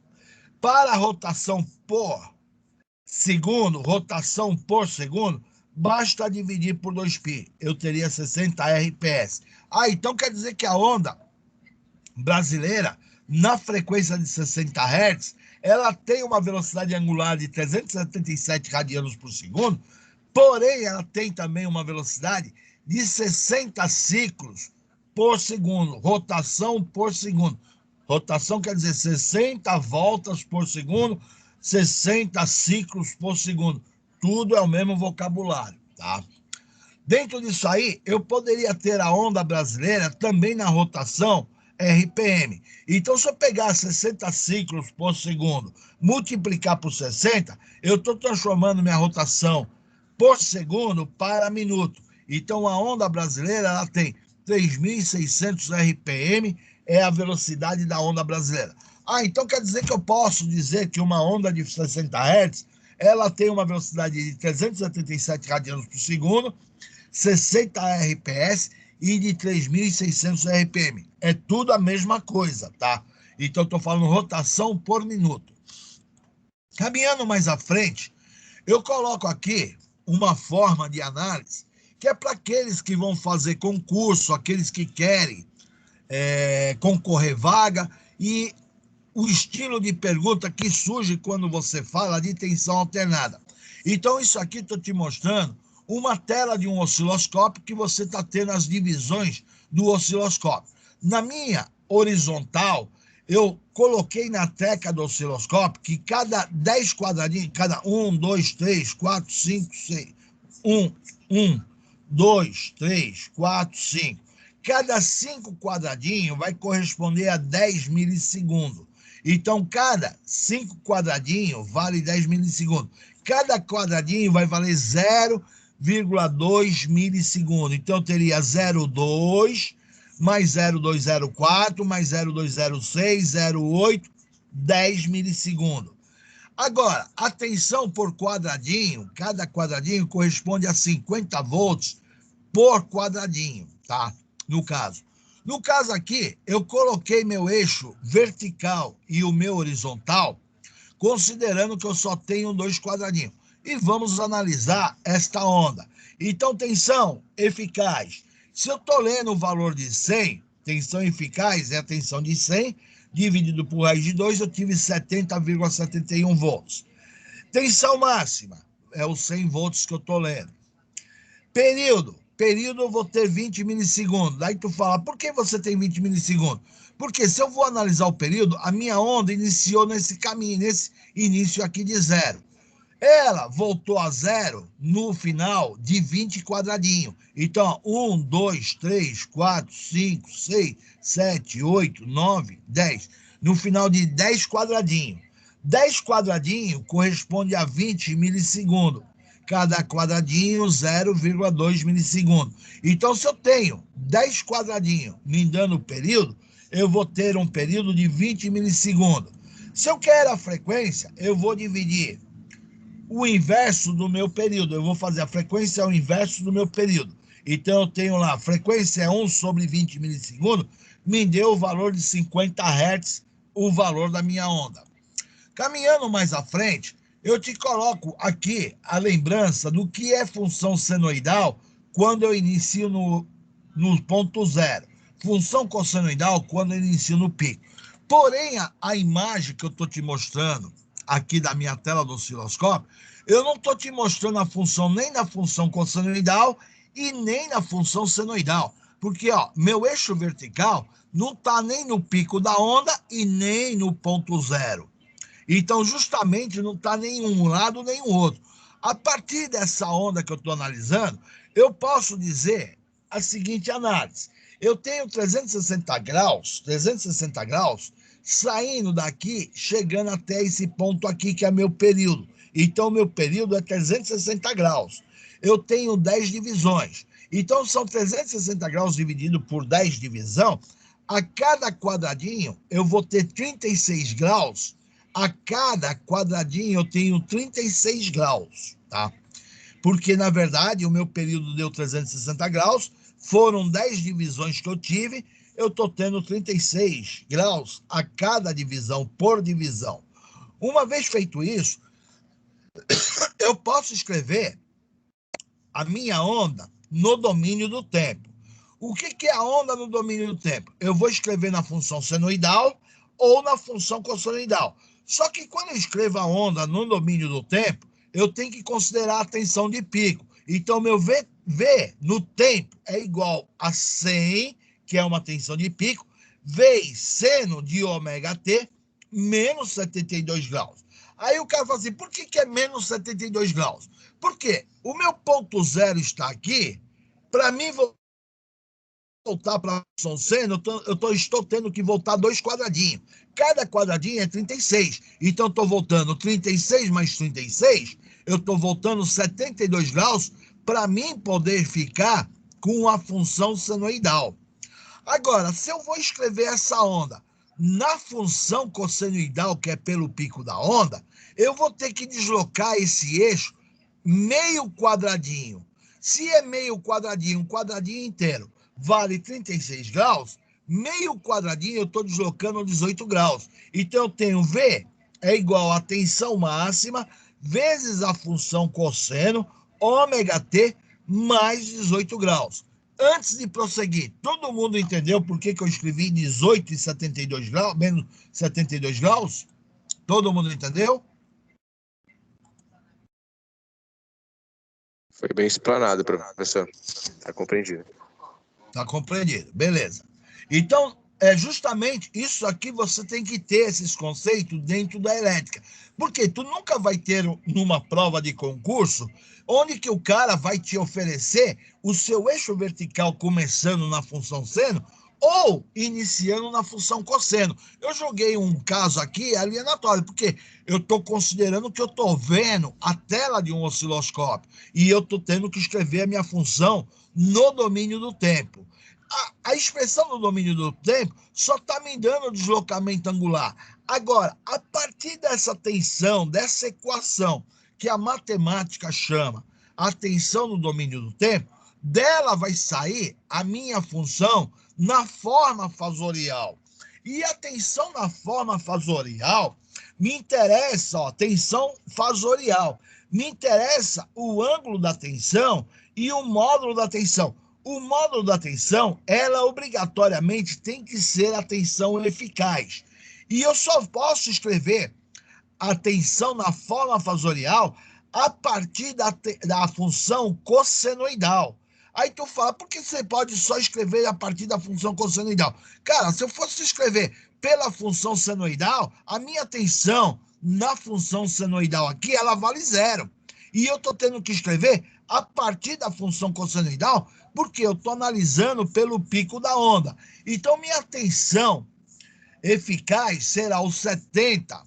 para a rotação por segundo, basta dividir por 2π. Eu teria 60 RPS. Então quer dizer que a onda brasileira, na frequência de 60 Hz, ela tem uma velocidade angular de 377 radianos por segundo, porém ela tem também uma velocidade de 60 ciclos por segundo, rotação por segundo. Rotação quer dizer 60 voltas por segundo, 60 ciclos por segundo. Tudo é o mesmo vocabulário, tá? Dentro disso aí, eu poderia ter a onda brasileira também na rotação RPM. Então, se eu pegar 60 ciclos por segundo, multiplicar por 60, eu estou transformando minha rotação por segundo para minuto. Então, a onda brasileira ela tem 3.600 RPM, é a velocidade da onda brasileira. Então quer dizer que eu posso dizer que uma onda de 60 Hz, ela tem uma velocidade de 377 radianos por segundo, 60 RPS e de 3.600 RPM. É tudo a mesma coisa, tá? Então, estou falando rotação por minuto. Caminhando mais à frente, eu coloco aqui uma forma de análise que é para aqueles que vão fazer concurso, aqueles que querem concorrer vaga, e o estilo de pergunta que surge quando você fala de tensão alternada. Então, isso aqui estou te mostrando uma tela de um osciloscópio que você está tendo as divisões do osciloscópio. Na minha horizontal, eu coloquei na tecla do osciloscópio que cada 10 quadradinhos, cada 1, 2, 3, 4, 5, 6, 1, 2, 3, 4, 5. Cada 5 quadradinhos vai corresponder a 10 milissegundos. Então, cada 5 quadradinhos vale 10 milissegundos. Cada quadradinho vai valer 0,2 milissegundos. Então, teria 0,2 mais 0,204 mais 0,206, 0,8, 10 milissegundos. Agora, a tensão por quadradinho, cada quadradinho corresponde a 50 volts por quadradinho, tá? No caso aqui, eu coloquei meu eixo vertical e o meu horizontal considerando que eu só tenho 2 quadradinhos. E vamos analisar esta onda. Então, tensão eficaz. Se eu estou lendo o valor de 100, tensão eficaz é a tensão de 100, dividido por raiz de 2, eu tive 70,71 volts. Tensão máxima é os 100 volts que eu estou lendo. Período eu vou ter 20 milissegundos. Daí tu fala, por que você tem 20 milissegundos? Porque se eu vou analisar o período, a minha onda iniciou nesse caminho, nesse início aqui de 0. Ela voltou a 0 no final de 20 quadradinhos. Então, 1, 2, 3, 4, 5, 6, 7, 8, 9, 10. No final de 10 quadradinhos. 10 quadradinhos corresponde a 20 milissegundos. Cada quadradinho, 0,2 milissegundos. Então, se eu tenho 10 quadradinhos me dando período, eu vou ter um período de 20 milissegundos. Se eu quero a frequência, eu vou dividir o inverso do meu período. Eu vou fazer a frequência ao inverso do meu período. Então, eu tenho lá, frequência é 1 sobre 20 milissegundos, me deu o valor de 50 Hz, o valor da minha onda. Caminhando mais à frente, eu te coloco aqui a lembrança do que é função senoidal quando eu inicio no ponto 0. Função cossenoidal quando eu inicio no pico. Porém, a imagem que eu estou te mostrando aqui da minha tela do osciloscópio, eu não estou te mostrando a função nem na função cossenoidal e nem na função senoidal. Porque meu eixo vertical não está nem no pico da onda e nem no ponto 0. Então, justamente, não está nem um lado nem o outro. A partir dessa onda que eu estou analisando, eu posso dizer a seguinte análise. Eu tenho 360 graus, saindo daqui, chegando até esse ponto aqui, que é meu período. Então, meu período é 360 graus. Eu tenho 10 divisões. Então, são 360 graus dividido por 10 divisão. A cada quadradinho, eu vou ter 36 graus. A cada quadradinho eu tenho 36 graus, tá? Porque, na verdade, o meu período deu 360 graus, foram 10 divisões que eu tive, eu estou tendo 36 graus a cada divisão, por divisão. Uma vez feito isso, eu posso escrever a minha onda no domínio do tempo. O que é a onda no domínio do tempo? Eu vou escrever na função senoidal ou na função cossenoidal. Só que quando eu escrevo a onda no domínio do tempo, eu tenho que considerar a tensão de pico. Então, meu V no tempo é igual a 100, que é uma tensão de pico, vezes seno de ômega t, menos 72 graus. Aí o cara fala assim, por que é menos 72 graus? Porque o meu ponto 0 está aqui, para mim voltar para a função seno, estou tendo que voltar 2 quadradinhos. Cada quadradinho é 36. Então, estou voltando 36 mais 36, eu estou voltando 72 graus para mim poder ficar com a função senoidal. Agora, se eu vou escrever essa onda na função cossenoidal, que é pelo pico da onda, eu vou ter que deslocar esse eixo meio quadradinho. Se é meio quadradinho, um quadradinho inteiro, vale 36 graus, meio quadradinho eu estou deslocando 18 graus. Então, eu tenho V é igual a tensão máxima vezes a função cosseno, ômega t, mais 18 graus. Antes de prosseguir, todo mundo entendeu por que eu escrevi 18 e 72 graus, menos 72 graus? Todo mundo entendeu? Foi bem explanado, professor. Está compreendido. Está compreendido, beleza. Então, é justamente isso aqui, você tem que ter esses conceitos dentro da elétrica. Porque tu nunca vai ter numa prova de concurso onde que o cara vai te oferecer o seu eixo vertical começando na função seno ou iniciando na função cosseno. Eu joguei um caso aqui alienatório, porque eu estou considerando que eu estou vendo a tela de um osciloscópio e eu estou tendo que escrever a minha função no domínio do tempo. A expressão do domínio do tempo só está me dando o deslocamento angular. Agora, a partir dessa tensão, dessa equação que a matemática chama a tensão no domínio do tempo, dela vai sair a minha função na forma fasorial. E a tensão na forma fasorial me interessa, ó, tensão fasorial. Me interessa o ângulo da tensão e o módulo da tensão. O módulo da tensão, ela obrigatoriamente tem que ser a tensão eficaz. E eu só posso escrever a tensão na forma fasorial a partir da função cossenoidal. Aí tu fala, por que você pode só escrever a partir da função cossenoidal? Cara, se eu fosse escrever pela função senoidal, a minha tensão na função senoidal aqui, ela vale 0. E eu estou tendo que escrever a partir da função cossenoidal, porque eu estou analisando pelo pico da onda. Então, minha tensão eficaz será o 70,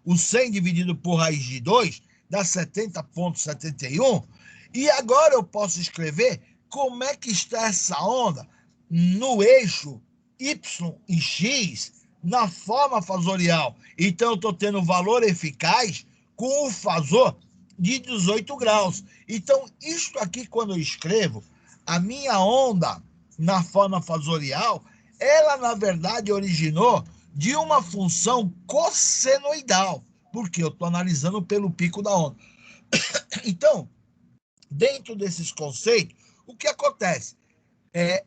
o 100 dividido por raiz de 2, dá 70,71. E agora eu posso escrever como é que está essa onda no eixo Y e X na forma fasorial. Então, eu estou tendo valor eficaz com o fasor de 18 graus. Então, isto aqui, quando eu escrevo, a minha onda na forma fasorial, ela, na verdade, originou de uma função cossenoidal, porque eu estou analisando pelo pico da onda. Então, dentro desses conceitos, o que acontece?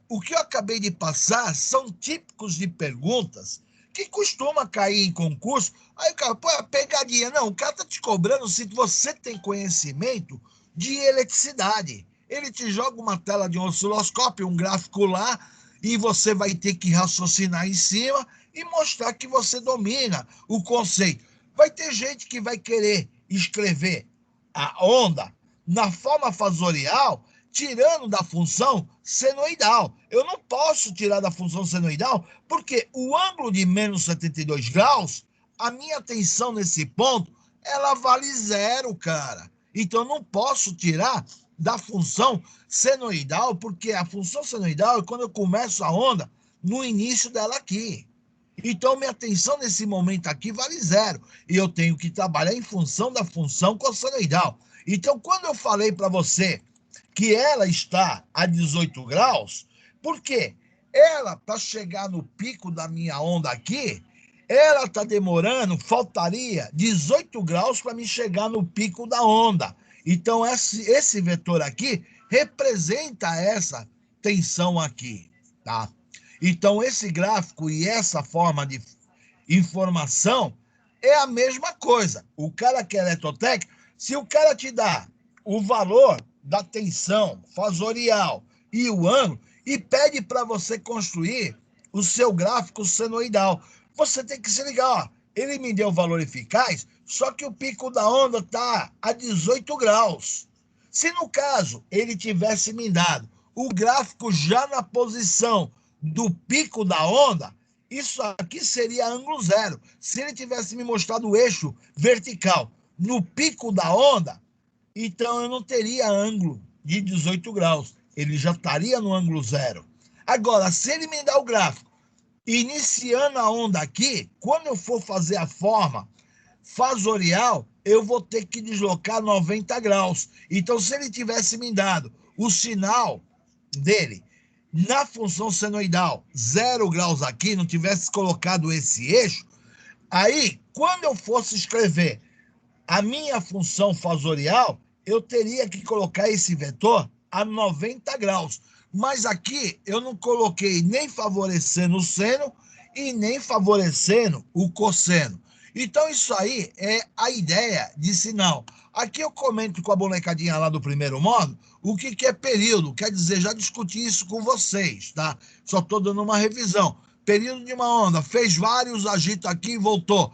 O que eu acabei de passar são típicos de perguntas que costuma cair em concurso. Aí o cara, pô, é pegadinha. Não, o cara está te cobrando se você tem conhecimento de eletricidade. Ele te joga uma tela de um osciloscópio, um gráfico lá, e você vai ter que raciocinar em cima e mostrar que você domina o conceito. Vai ter gente que vai querer escrever a onda na forma fasorial, tirando da função senoidal. Eu não posso tirar da função senoidal, porque o ângulo de menos 72 graus, a minha tensão nesse ponto, ela vale 0, cara. Então, eu não posso tirar da função senoidal, porque a função senoidal é quando eu começo a onda no início dela aqui. Então, minha tensão nesse momento aqui vale 0. E eu tenho que trabalhar em função da função cossenoidal. Então, quando eu falei para você que ela está a 18 graus, por quê? Ela, para chegar no pico da minha onda aqui, ela está demorando, faltaria 18 graus para me chegar no pico da onda. Então, esse vetor aqui representa essa tensão aqui, tá? Então, esse gráfico e essa forma de informação é a mesma coisa. O cara que é eletrotécnico, se o cara te dá o valor da tensão fasorial e o ângulo e pede para você construir o seu gráfico senoidal, você tem que se ligar, ó, ele me deu o valor eficaz, só que o pico da onda está a 18 graus. Se no caso ele tivesse me dado o gráfico já na posição do pico da onda, isso aqui seria ângulo 0. Se ele tivesse me mostrado o eixo vertical no pico da onda, então eu não teria ângulo de 18 graus. Ele já estaria no ângulo 0. Agora, se ele me dá o gráfico iniciando a onda aqui, quando eu for fazer a forma fasorial, eu vou ter que deslocar 90 graus. Então, se ele tivesse me dado o sinal dele na função senoidal 0 graus aqui, não tivesse colocado esse eixo, aí, quando eu fosse escrever a minha função fasorial, eu teria que colocar esse vetor a 90 graus. Mas aqui eu não coloquei nem favorecendo o seno e nem favorecendo o cosseno. Então, isso aí é a ideia de sinal. Aqui eu comento com a bonecadinha lá do primeiro módulo o que é período. Quer dizer, já discuti isso com vocês, tá? Só estou dando uma revisão. Período de uma onda, fez vários agitos aqui e voltou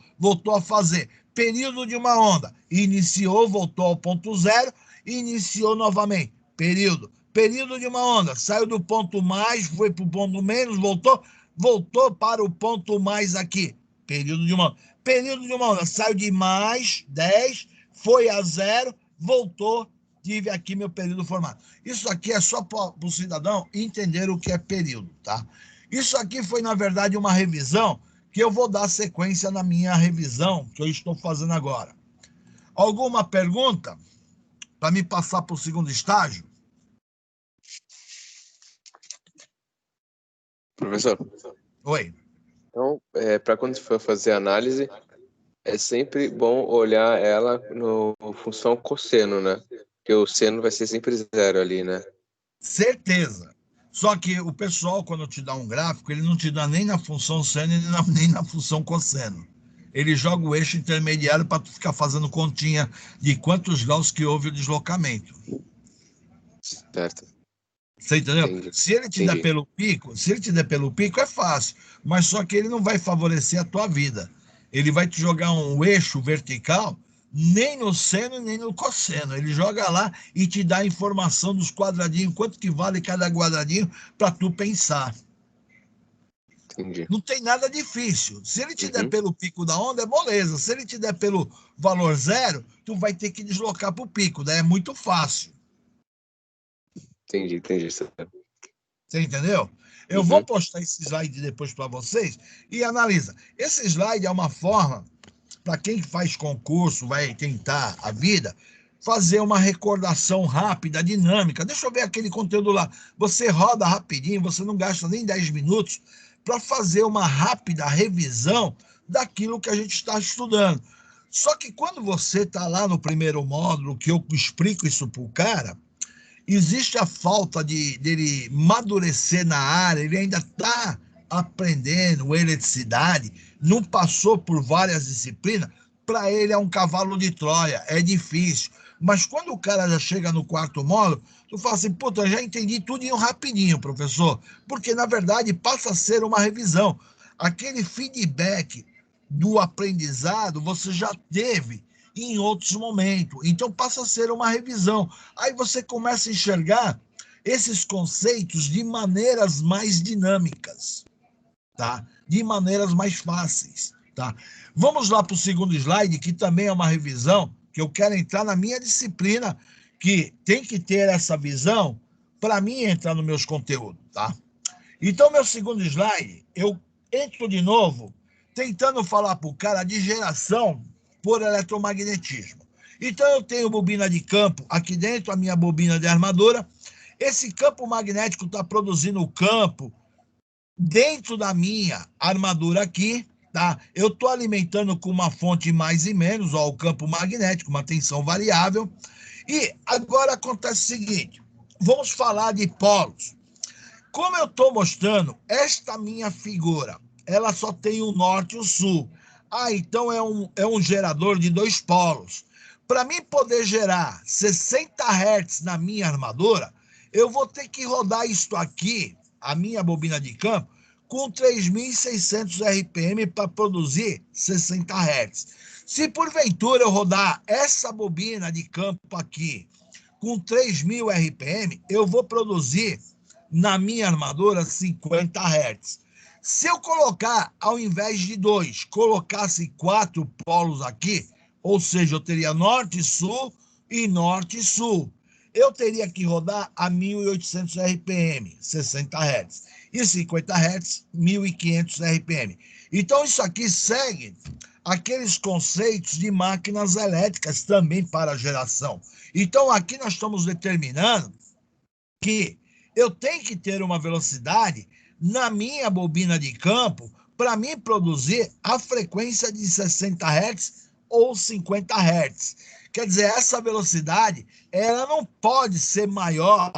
a fazer. Período de uma onda, iniciou, voltou ao ponto 0, iniciou novamente. Período de uma onda, saiu do ponto mais, foi para o ponto menos, voltou para o ponto mais aqui. Período de uma onda, saiu de mais 10, foi a 0, voltou, tive aqui meu período formado. Isso aqui é só para o cidadão entender o que é período, tá? Isso aqui foi, na verdade, uma revisão que eu vou dar sequência na minha revisão que eu estou fazendo agora. Alguma pergunta para me passar para o segundo estágio? Professor, Oi. Então, para quando for fazer análise, é sempre bom olhar ela no função cosseno, né? Porque o seno vai ser sempre 0 ali, né? Certeza. Só que o pessoal, quando te dá um gráfico, ele não te dá nem na função seno nem na função cosseno. Ele joga o eixo intermediário para tu ficar fazendo continha de quantos graus que houve o deslocamento. Certo. Você entendeu? Entendi. Se ele te der pelo pico, é fácil. Mas só que ele não vai favorecer a tua vida. Ele vai te jogar um eixo vertical, nem no seno, nem no cosseno. Ele joga lá e te dá a informação dos quadradinhos, quanto que vale cada quadradinho, para tu pensar. Entendi. Não tem nada difícil. Se ele te der pelo pico da onda, é moleza. Se ele te der pelo valor 0, tu vai ter que deslocar para o pico. Daí é muito fácil. Entendi. Você entendeu? Eu vou postar esse slide depois para vocês e analisa. Esse slide é uma forma, para quem faz concurso, vai tentar a vida, fazer uma recordação rápida, dinâmica. Deixa eu ver aquele conteúdo lá. Você roda rapidinho, você não gasta nem 10 minutos para fazer uma rápida revisão daquilo que a gente está estudando. Só que quando você está lá no primeiro módulo, que eu explico isso para o cara, existe a falta dele amadurecer na área, ele ainda está aprendendo eletricidade, não passou por várias disciplinas, para ele é um cavalo de Troia, é difícil. Mas quando o cara já chega no quarto módulo, tu fala assim, puta, já entendi tudo rapidinho, professor, porque na verdade passa a ser uma revisão. Aquele feedback do aprendizado você já teve em outros momentos. Então passa a ser uma revisão. Aí você começa a enxergar esses conceitos de maneiras mais dinâmicas, tá? De maneiras mais fáceis, tá? Vamos lá para o segundo slide, que também é uma revisão, que eu quero entrar na minha disciplina, que tem que ter essa visão para mim entrar nos meus conteúdos, tá? Então, meu segundo slide, eu entro de novo tentando falar para o cara de geração por eletromagnetismo. Então, eu tenho bobina de campo aqui dentro, a minha bobina de armadura. Esse campo magnético está produzindo o campo dentro da minha armadura aqui, tá? Eu estou alimentando com uma fonte mais e menos, ó, o campo magnético, uma tensão variável. E agora acontece o seguinte, vamos falar de polos. Como eu estou mostrando, esta minha figura, ela só tem o norte e o sul. Então é um gerador de 2 polos. Para mim poder gerar 60 Hz na minha armadura, eu vou ter que rodar isto aqui, a minha bobina de campo, com 3.600 RPM para produzir 60 Hz. Se porventura eu rodar essa bobina de campo aqui com 3.000 RPM, eu vou produzir na minha armadura 50 Hz. Se eu colocar, ao invés de 2, colocasse 4 polos aqui, ou seja, eu teria norte e sul e norte e sul, eu teria que rodar a 1.800 RPM, 60 Hz, e 50 Hz, 1.500 RPM. Então, isso aqui segue aqueles conceitos de máquinas elétricas também para geração. Então, aqui nós estamos determinando que eu tenho que ter uma velocidade na minha bobina de campo para mim produzir a frequência de 60 Hz ou 50 Hz. Quer dizer, essa velocidade, ela não pode ser maior,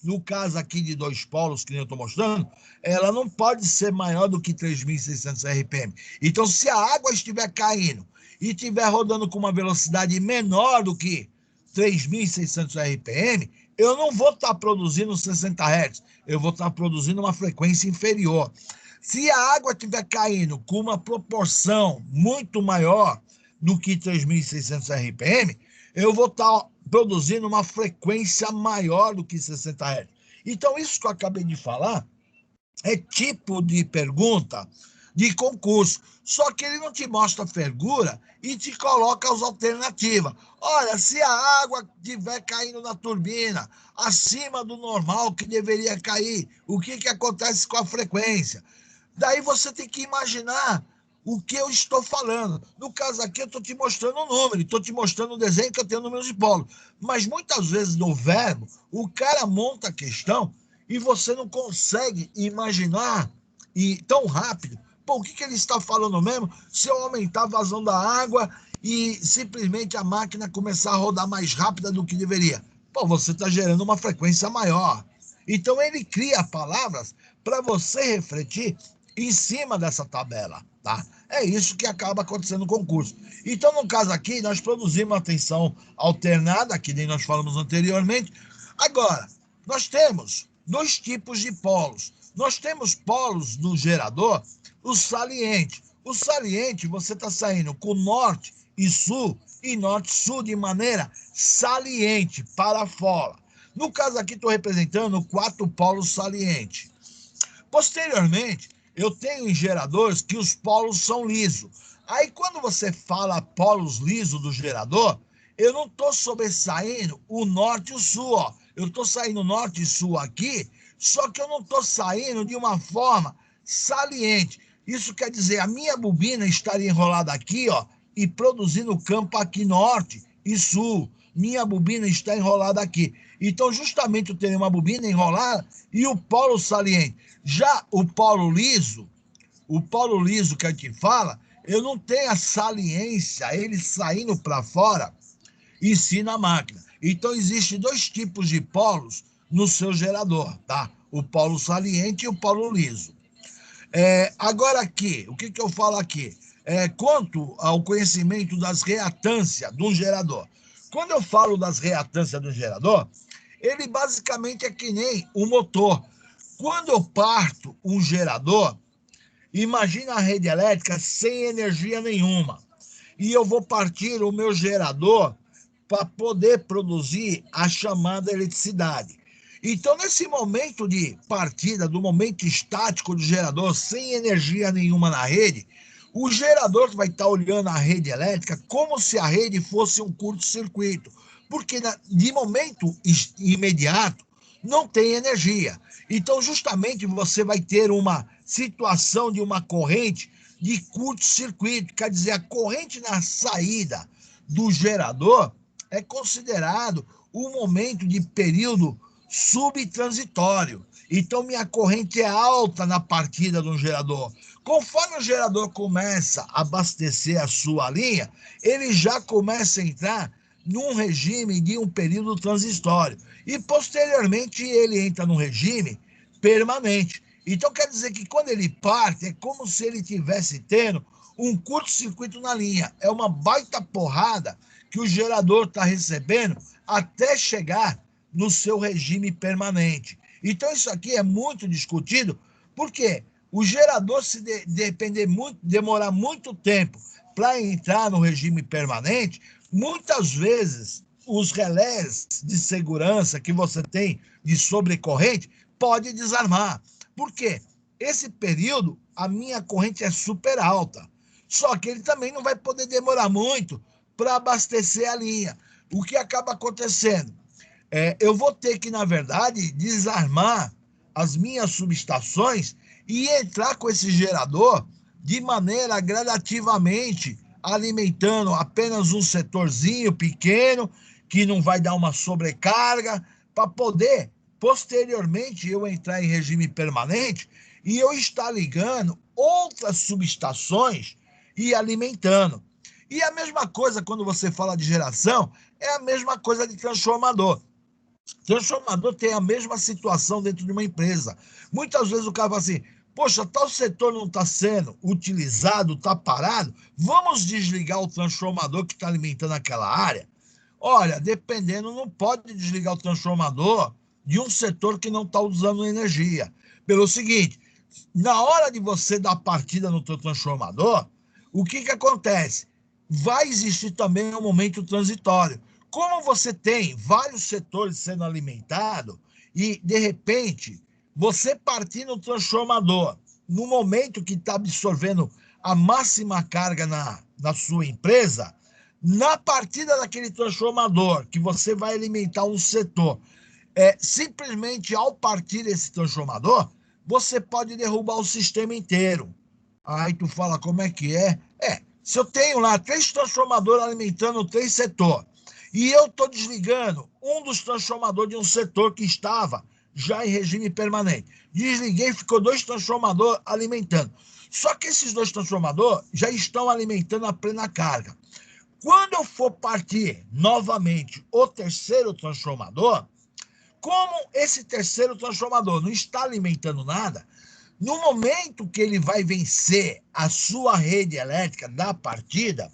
no caso aqui de 2 polos, que eu estou mostrando, ela não pode ser maior do que 3.600 RPM. Então, se a água estiver caindo e estiver rodando com uma velocidade menor do que 3.600 RPM, eu não vou estar produzindo 60 Hz, eu vou estar produzindo uma frequência inferior. Se a água estiver caindo com uma proporção muito maior do que 3.600 RPM, eu vou estar produzindo uma frequência maior do que 60 Hz. Então, isso que eu acabei de falar é tipo de pergunta de concurso. Só que ele não te mostra a fervura e te coloca as alternativas. Olha, se a água estiver caindo na turbina acima do normal que deveria cair, o que acontece com a frequência? Daí você tem que imaginar o que eu estou falando. No caso aqui, eu estou te mostrando um número, estou te mostrando um desenho que eu tenho números de polo. Mas muitas vezes no verbo, o cara monta a questão e você não consegue imaginar tão rápido pô, o que ele está falando mesmo? Se eu aumentar a vazão da água e simplesmente a máquina começar a rodar mais rápida do que deveria. Pô, você está gerando uma frequência maior. Então, ele cria palavras para você refletir em cima dessa tabela, tá? É isso que acaba acontecendo no concurso. Então, no caso aqui, nós produzimos uma tensão alternada, que nem nós falamos anteriormente. Agora, nós temos dois tipos de polos. Nós temos polos no gerador, o saliente. O saliente, você está saindo com norte e sul, e norte-sul de maneira saliente, para fora. No caso aqui, estou representando 4 polos salientes. Posteriormente, eu tenho em geradores que os polos são lisos. Aí, quando você fala polos lisos do gerador, eu não estou sobressaindo o norte e o sul, ó. Eu estou saindo norte e sul aqui, só que eu não estou saindo de uma forma saliente. Isso quer dizer, a minha bobina estaria enrolada aqui, ó, e produzindo campo aqui norte e sul. Minha bobina está enrolada aqui. Então, justamente, eu tenho uma bobina enrolada e o polo saliente. Já o polo liso que a gente fala, eu não tenho a saliência, ele saindo para fora em si na máquina. Então, existem 2 tipos de polos no seu gerador, tá? O polo saliente e o polo liso. Agora aqui, o que eu falo aqui? Quanto ao conhecimento das reatâncias de um gerador. Quando eu falo das reatâncias do gerador, ele basicamente é que nem um motor. Quando eu parto um gerador, imagina a rede elétrica sem energia nenhuma. E eu vou partir o meu gerador para poder produzir a chamada eletricidade. Então, nesse momento de partida, do momento estático do gerador, sem energia nenhuma na rede, o gerador vai estar olhando a rede elétrica como se a rede fosse um curto-circuito, porque de momento imediato não tem energia. Então, justamente, você vai ter uma situação de uma corrente de curto-circuito, quer dizer, a corrente na saída do gerador é considerado um momento de período subtransitório. Então, minha corrente é alta na partida do gerador. Conforme o gerador começa a abastecer a sua linha, ele já começa a entrar num regime de um período transitório. E, posteriormente, ele entra num regime permanente. Então, quer dizer que quando ele parte, é como se ele estivesse tendo um curto-circuito na linha. É uma baita porrada que o gerador está recebendo até chegar no seu regime permanente. Então, isso aqui é muito discutido, porque o gerador, se demorar muito tempo para entrar no regime permanente, muitas vezes os relés de segurança que você tem de sobrecorrente pode desarmar. Por quê? Esse período, a minha corrente é super alta. Só que ele também não vai poder demorar muito para abastecer a linha. O que acaba acontecendo? Eu vou ter que, na verdade, desarmar as minhas subestações e entrar com esse gerador de maneira gradativamente, alimentando apenas um setorzinho pequeno, que não vai dar uma sobrecarga, para poder, posteriormente, eu entrar em regime permanente e eu estar ligando outras subestações e alimentando. E a mesma coisa quando você fala de geração, é a mesma coisa de transformador. Transformador tem a mesma situação dentro de uma empresa. Muitas vezes o cara fala assim, poxa, tal setor não está sendo utilizado, está parado, vamos desligar o transformador que está alimentando aquela área? Olha, dependendo, não pode desligar o transformador de um setor que não está usando energia. Pelo seguinte, na hora de você dar partida no teu transformador, o que acontece? Vai existir também um momento transitório. Como você tem vários setores sendo alimentados e, de repente, você partir no transformador, no momento que está absorvendo a máxima carga na sua empresa, na partida daquele transformador, que você vai alimentar um setor, simplesmente ao partir desse transformador, você pode derrubar o sistema inteiro. Aí tu fala, como é que é? Se eu tenho lá 3 transformadores alimentando 3 setores, e eu estou desligando um dos transformadores de um setor que estava já em regime permanente. Desliguei, ficou 2 transformadores alimentando. Só que esses 2 transformadores já estão alimentando a plena carga. Quando eu for partir novamente o terceiro transformador, como esse terceiro transformador não está alimentando nada, no momento que ele vai vencer a sua rede elétrica da partida,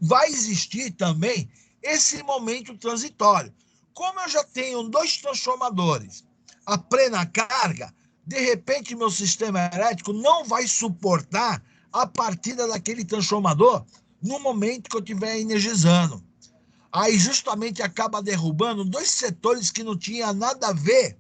vai existir também esse momento transitório. Como eu já tenho 2 transformadores a plena carga, de repente meu sistema elétrico não vai suportar a partida daquele transformador no momento que eu estiver energizando. Aí justamente acaba derrubando 2 setores que não tinha nada a ver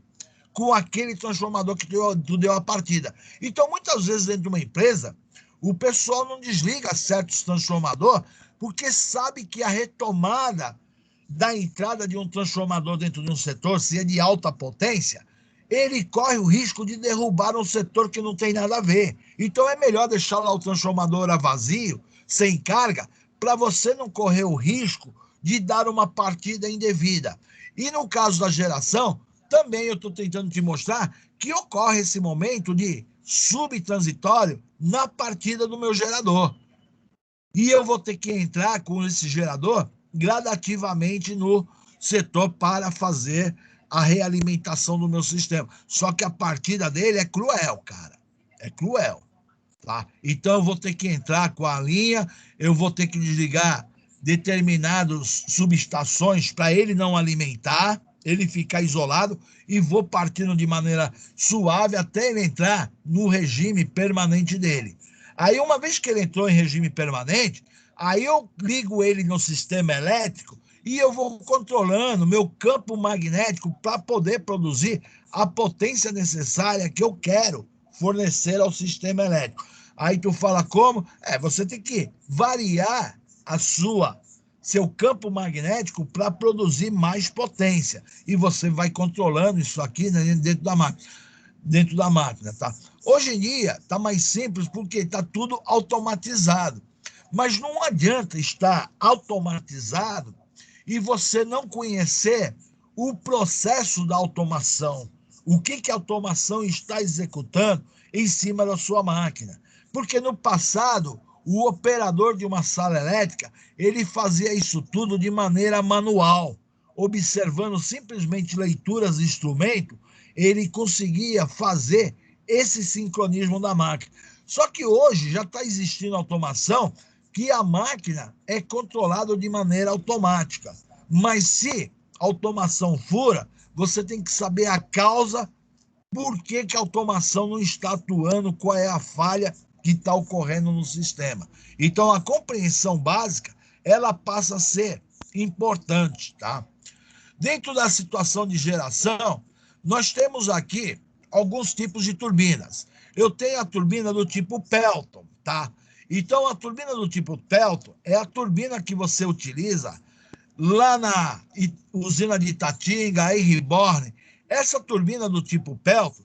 com aquele transformador que tu deu a partida. Então, muitas vezes dentro de uma empresa, o pessoal não desliga certos transformadores porque sabe que a retomada da entrada de um transformador dentro de um setor, se é de alta potência, ele corre o risco de derrubar um setor que não tem nada a ver. Então é melhor deixar lá o transformador vazio, sem carga, para você não correr o risco de dar uma partida indevida. E no caso da geração, também eu estou tentando te mostrar que ocorre esse momento de subtransitório na partida do meu gerador. E eu vou ter que entrar com esse gerador gradativamente no setor para fazer a realimentação do meu sistema. Só que a partida dele é cruel, cara. É cruel. Tá? Então eu vou ter que entrar com a linha, eu vou ter que desligar determinadas subestações para ele não alimentar, ele ficar isolado, e vou partindo de maneira suave até ele entrar no regime permanente dele. Aí, uma vez que ele entrou em regime permanente, aí eu ligo ele no sistema elétrico e eu vou controlando meu campo magnético para poder produzir a potência necessária que eu quero fornecer ao sistema elétrico. Aí tu fala como? Você tem que variar seu campo magnético para produzir mais potência. E você vai controlando isso aqui, né, dentro da máquina, tá? Hoje em dia está mais simples porque está tudo automatizado. Mas não adianta estar automatizado e você não conhecer o processo da automação. O que a automação está executando em cima da sua máquina. Porque no passado, o operador de uma sala elétrica, ele fazia isso tudo de maneira manual, observando simplesmente leituras de instrumento, ele conseguia fazer esse sincronismo da máquina. Só que hoje já está existindo automação que a máquina é controlada de maneira automática. Mas se a automação fura, você tem que saber a causa, por que a automação não está atuando, qual é a falha que está ocorrendo no sistema. Então, a compreensão básica, ela passa a ser importante, tá? Dentro da situação de geração, nós temos aqui alguns tipos de turbinas. Eu tenho a turbina do tipo Pelton, tá? Então, a turbina do tipo Pelton é a turbina que você utiliza lá na usina de Itatinga, em Reborn. Essa turbina do tipo Pelton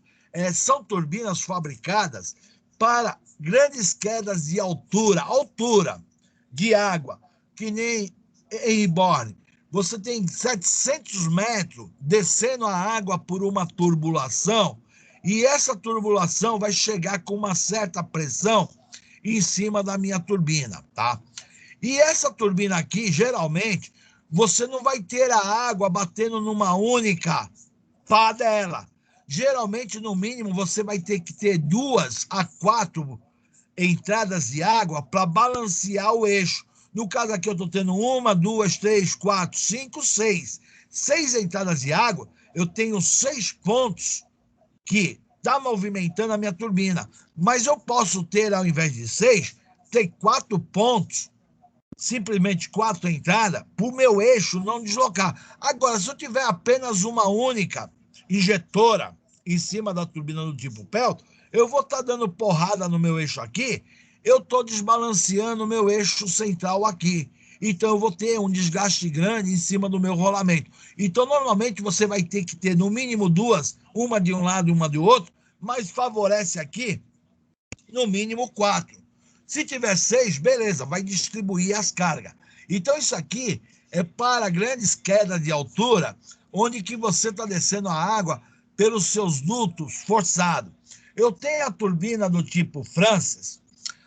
são turbinas fabricadas para grandes quedas de altura de água, que nem em Reborn. Você tem 700 metros descendo a água por uma turbulação, e essa turbulação vai chegar com uma certa pressão em cima da minha turbina, tá? E essa turbina aqui, geralmente, você não vai ter a água batendo numa única pá dela. Geralmente, no mínimo, você vai ter que ter 2 a 4 entradas de água para balancear o eixo. No caso aqui, eu estou tendo 1, 2, 3, 4, 5, 6. 6 entradas de água, eu tenho 6 pontos que está movimentando a minha turbina. Mas eu posso ter, ao invés de 6, ter 4 pontos, simplesmente 4 entradas, para o meu eixo não deslocar. Agora, se eu tiver apenas uma única injetora em cima da turbina do tipo Pelton, eu vou estar dando porrada no meu eixo aqui, eu estou desbalanceando o meu eixo central aqui. Então, eu vou ter um desgaste grande em cima do meu rolamento. Então, normalmente, você vai ter que ter, no mínimo, 2, uma de um lado e uma do outro, mas favorece aqui, no mínimo, 4. Se tiver 6, beleza, vai distribuir as cargas. Então, isso aqui é para grandes quedas de altura, onde que você está descendo a água pelos seus dutos forçados. Eu tenho a turbina do tipo Francis.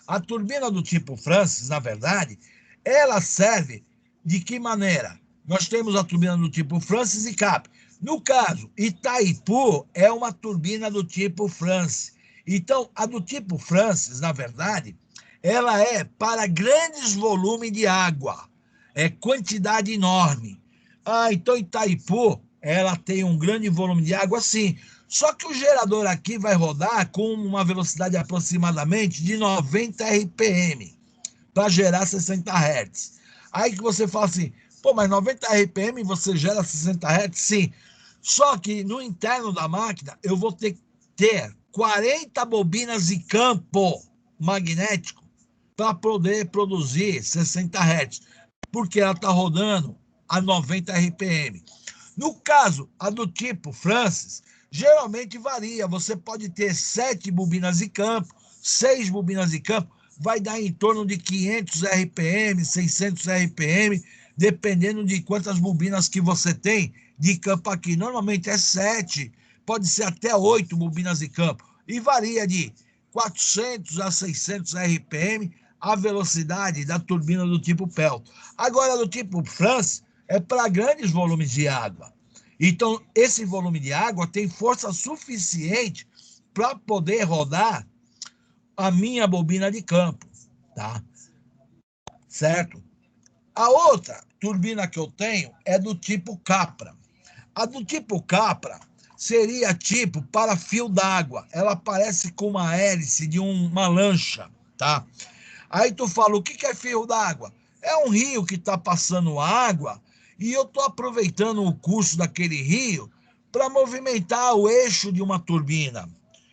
A turbina do tipo Francis, na verdade, ela serve de que maneira? Nós temos a turbina do tipo Francis e Cap. No caso, Itaipu é uma turbina do tipo Francis. Então, a do tipo Francis, na verdade, ela é para grandes volumes de água, é quantidade enorme. Então Itaipu, ela tem um grande volume de água, sim. Só que o gerador aqui vai rodar com uma velocidade aproximadamente de 90 RPM para gerar 60 Hz. Aí que você fala assim, pô, mas 90 RPM você gera 60 Hz? Sim. Só que no interno da máquina eu vou ter que ter 40 bobinas de campo magnético para poder produzir 60 Hz, porque ela está rodando a 90 RPM. No caso, a do tipo Francis, geralmente varia. Você pode ter 7 bobinas de campo, 6 bobinas de campo, vai dar em torno de 500 RPM, 600 RPM, dependendo de quantas bobinas que você tem de campo aqui. Normalmente é 7, pode ser até 8 bobinas de campo. E varia de 400 a 600 RPM a velocidade da turbina do tipo Pelton. Agora, do tipo Francis, é para grandes volumes de água. Então, esse volume de água tem força suficiente para poder rodar a minha bobina de campo, tá? Certo? A outra turbina que eu tenho é do tipo Capra. A do tipo Capra seria tipo para fio d'água. Ela parece com uma hélice de uma lancha, tá? Aí tu fala, o que é fio d'água? É um rio que está passando água e eu estou aproveitando o curso daquele rio para movimentar o eixo de uma turbina.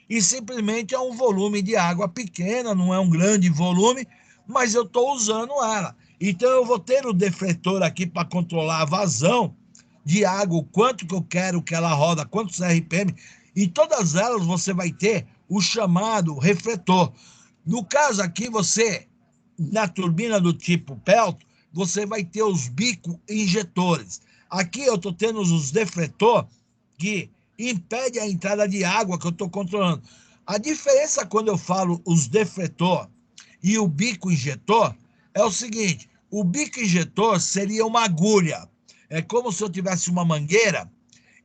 E simplesmente é um volume de água pequena, não é um grande volume, mas eu estou usando ela. Então eu vou ter o defletor aqui para controlar a vazão de água, o quanto que eu quero que ela roda, quantos RPM. Em todas elas você vai ter o chamado refletor. No caso aqui, você, na turbina do tipo Pelton, você vai ter os bicos injetores. Aqui eu estou tendo os defletor que impede a entrada de água que eu estou controlando. A diferença quando eu falo os defletor e o bico injetor é o seguinte, o bico injetor seria uma agulha. É como se eu tivesse uma mangueira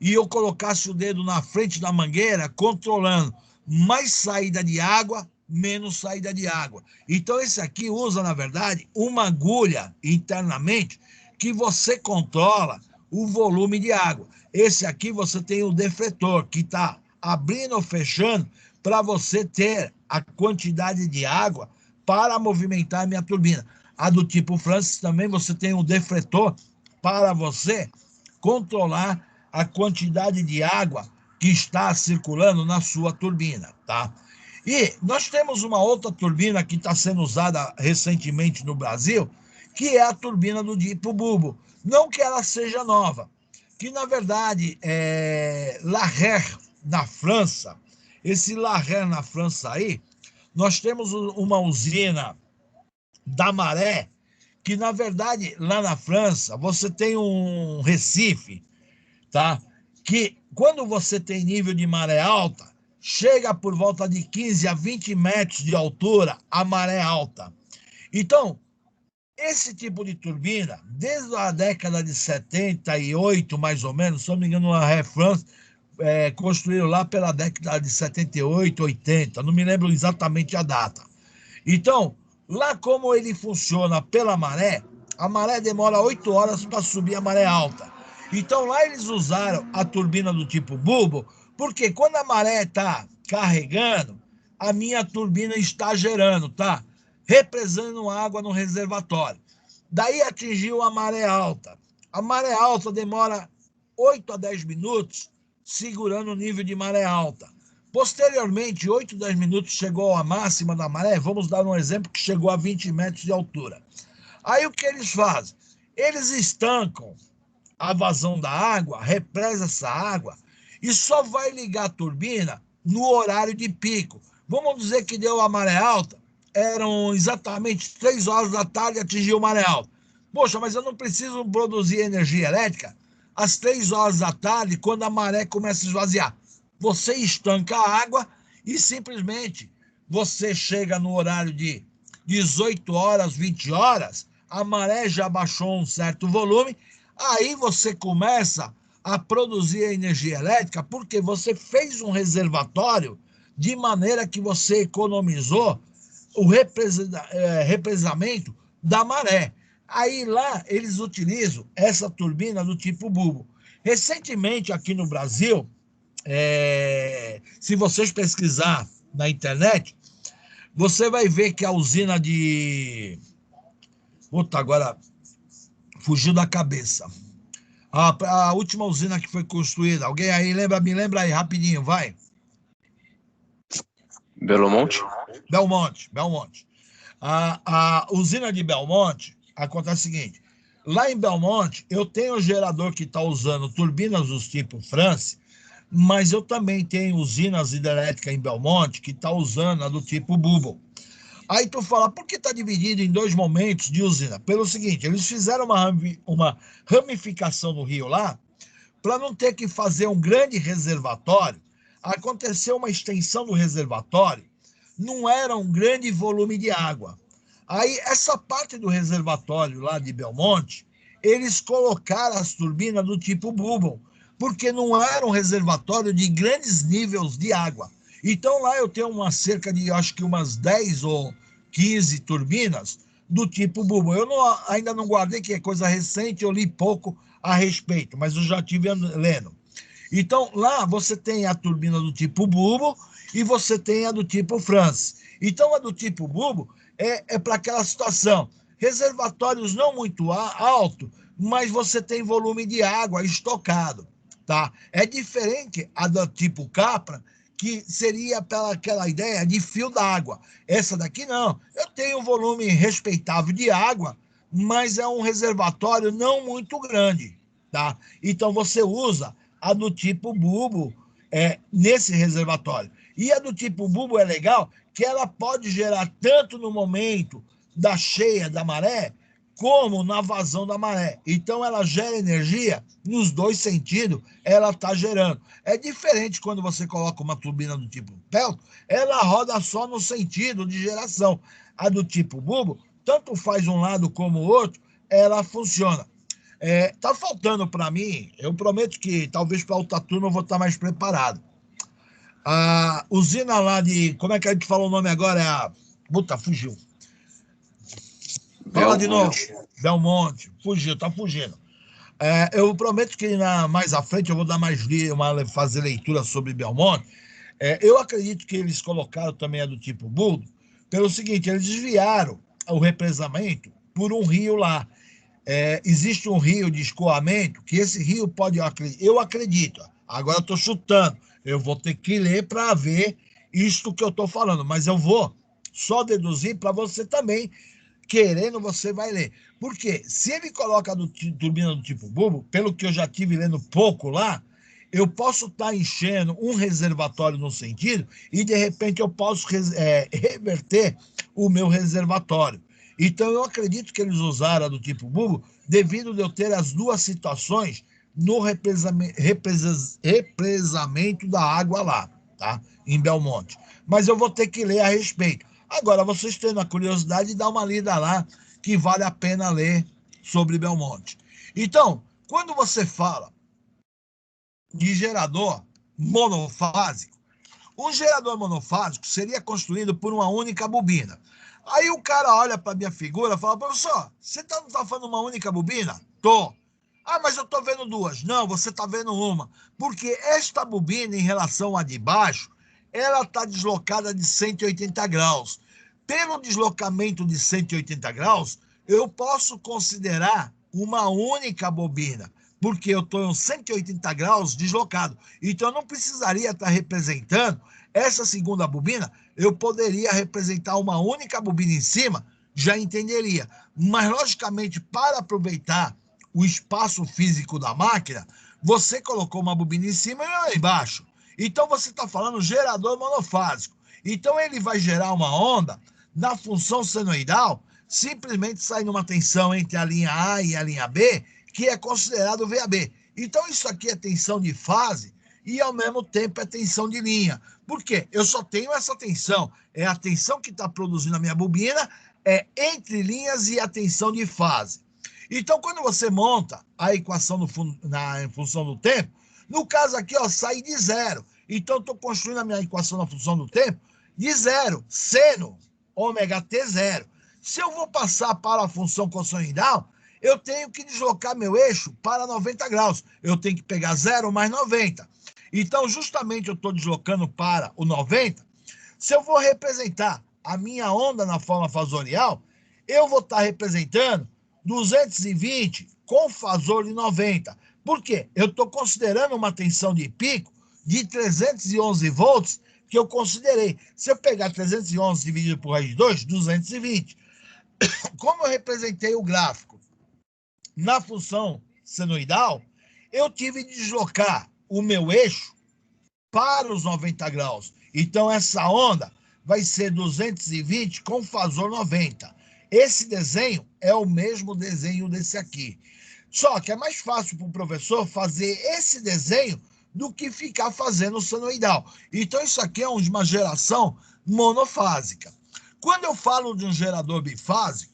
e eu colocasse o dedo na frente da mangueira, controlando mais saída de água, menos saída de água. Então, esse aqui usa, na verdade, uma agulha internamente que você controla o volume de água. Esse aqui você tem o defletor, que está abrindo ou fechando para você ter a quantidade de água para movimentar a minha turbina. A do tipo Francis também você tem um defletor para você controlar a quantidade de água que está circulando na sua turbina, tá? E nós temos uma outra turbina que está sendo usada recentemente no Brasil, que é a turbina do tipo Bulbo. Não que ela seja nova, que na verdade é Larrer, na França. Esse Larrer na França aí, nós temos uma usina da Maré, que na verdade lá na França você tem um Recife, tá? Que quando você tem nível de maré alta, chega por volta de 15 a 20 metros de altura a maré alta. Então, esse tipo de turbina, desde a década de 78, mais ou menos, se não me engano, a Air France construíram lá pela década de 78, 80, não me lembro exatamente a data. Então, lá como ele funciona pela maré, a maré demora 8 horas para subir a maré alta. Então, lá eles usaram a turbina do tipo bulbo, porque quando a maré está carregando, a minha turbina está gerando, tá? Represando água no reservatório. Daí atingiu a maré alta. A maré alta demora 8 a 10 minutos segurando o nível de maré alta. Posteriormente, 8, 10 minutos chegou a máxima da maré, vamos dar um exemplo que chegou a 20 metros de altura. Aí o que eles fazem? Eles estancam a vazão da água, represa essa água e só vai ligar a turbina no horário de pico. Vamos dizer que deu a maré alta, eram exatamente 3 horas da tarde e atingiu a maré alta. Poxa, mas eu não preciso produzir energia elétrica às 3 horas da tarde, quando a maré começa a esvaziar. você estanca a água e simplesmente você chega no horário de 18 horas, 20 horas, a maré já baixou um certo volume, aí você começa a produzir a energia elétrica porque você fez um reservatório de maneira que você economizou o represamento da maré. Aí lá eles utilizam essa turbina do tipo bulbo. Recentemente aqui no Brasil, se vocês pesquisar na internet, você vai ver que a usina de... Puta, agora fugiu da cabeça. A última usina que foi construída, alguém aí me lembra aí, rapidinho, vai. Belo Monte? Belmonte. A usina de Belmonte, acontece o seguinte, lá em Belmonte, eu tenho um gerador que está usando turbinas do tipo France, mas eu também tenho usinas hidrelétricas em Belmonte que está usando a do tipo Bubble. Aí tu fala, por que está dividido em dois momentos de usina? Pelo seguinte, eles fizeram uma ramificação no rio lá, para não ter que fazer um grande reservatório. Aconteceu uma extensão do reservatório, não era um grande volume de água. Aí, essa parte do reservatório lá de Belmonte, eles colocaram as turbinas do tipo Bubble, porque não era um reservatório de grandes níveis de água. Então, lá eu tenho cerca de, acho que umas 10 ou 15 turbinas do tipo Bubble. Eu ainda não guardei, que é coisa recente, eu li pouco a respeito, mas eu já estive lendo. Então, lá você tem a turbina do tipo Bubble e você tem a do tipo France. Então, a do tipo Bubble é para aquela situação. Reservatórios não muito alto, mas você tem volume de água estocado. Tá? É diferente a do tipo Capra, que seria pela aquela ideia de fio d'água. Essa daqui não. Eu tenho um volume respeitável de água, mas é um reservatório não muito grande. Tá? Então você usa a do tipo bulbo nesse reservatório. E a do tipo bulbo é legal que ela pode gerar tanto no momento da cheia da maré, como na vazão da maré. Então ela gera energia nos dois sentidos, ela está gerando. É diferente quando você coloca uma turbina do tipo Pelto, ela roda só no sentido de geração. A do tipo bulbo, tanto faz um lado como o outro, ela funciona. Tá faltando para mim, eu prometo que talvez para outra turma eu vou estar mais preparado. A usina lá de, como é que a gente falou o nome agora? É a... Puta, fugiu. Fala de novo. Belmonte. Fugiu, tá fugindo. Eu prometo que mais à frente eu vou dar fazer leitura sobre Belmonte. Eu acredito que eles colocaram também a do tipo Buldo, pelo seguinte, eles desviaram o represamento por um rio lá. Existe um rio de escoamento, que esse rio pode, eu acredito, agora eu estou chutando, eu vou ter que ler para ver isto que eu estou falando, mas eu vou só deduzir para você também, querendo, você vai ler. Porque se ele coloca a turbina do tipo bulbo, pelo que eu já tive lendo pouco lá, eu posso estar enchendo um reservatório no sentido e, de repente, eu posso reverter o meu reservatório. Então, eu acredito que eles usaram a do tipo bulbo devido de eu ter as duas situações no represamento da água lá, tá? Em Belmonte. Mas eu vou ter que ler a respeito. Agora, vocês tendo a curiosidade, dá uma lida lá, que vale a pena ler sobre Belmonte. Então, quando você fala de gerador monofásico, um gerador monofásico seria construído por uma única bobina. Aí o cara olha para minha figura e fala, professor, você não está falando uma única bobina? Tô. Ah, mas eu estou vendo duas. Não, você está vendo uma. Porque esta bobina, em relação à de baixo, ela está deslocada de 180 graus. Pelo deslocamento de 180 graus, eu posso considerar uma única bobina, porque eu estou em 180 graus deslocado. Então, eu não precisaria estar representando essa segunda bobina, eu poderia representar uma única bobina em cima, já entenderia. Mas, logicamente, para aproveitar o espaço físico da máquina, você colocou uma bobina em cima e uma embaixo. Então, você está falando gerador monofásico. Então, ele vai gerar uma onda na função senoidal, simplesmente sai numa tensão entre a linha A e a linha B, que é considerado VAB. Então, isso aqui é tensão de fase, e, ao mesmo tempo, é tensão de linha. Por quê? Eu só tenho essa tensão. É a tensão que está produzindo a minha bobina, é entre linhas e a tensão de fase. Então, quando você monta a equação em função do tempo, no caso aqui, ó, sai de zero. Então, estou construindo a minha equação na função do tempo de zero, seno ômega t zero. Se eu vou passar para a função cossenoidal, eu tenho que deslocar meu eixo para 90 graus. Eu tenho que pegar 0 mais 90. Então, justamente, eu estou deslocando para o 90. Se eu vou representar a minha onda na forma fasorial, eu vou estar representando 220 com fasor de 90. Por quê? Eu estou considerando uma tensão de pico de 311 volts que eu considerei. Se eu pegar 311 dividido por raiz de 2, 220. Como eu representei o gráfico na função senoidal, eu tive de deslocar o meu eixo para os 90 graus. Então, essa onda vai ser 220 com fasor 90. Esse desenho é o mesmo desenho desse aqui. Só que é mais fácil para o professor fazer esse desenho do que ficar fazendo o senoidal. Então, isso aqui é uma geração monofásica. Quando eu falo de um gerador bifásico,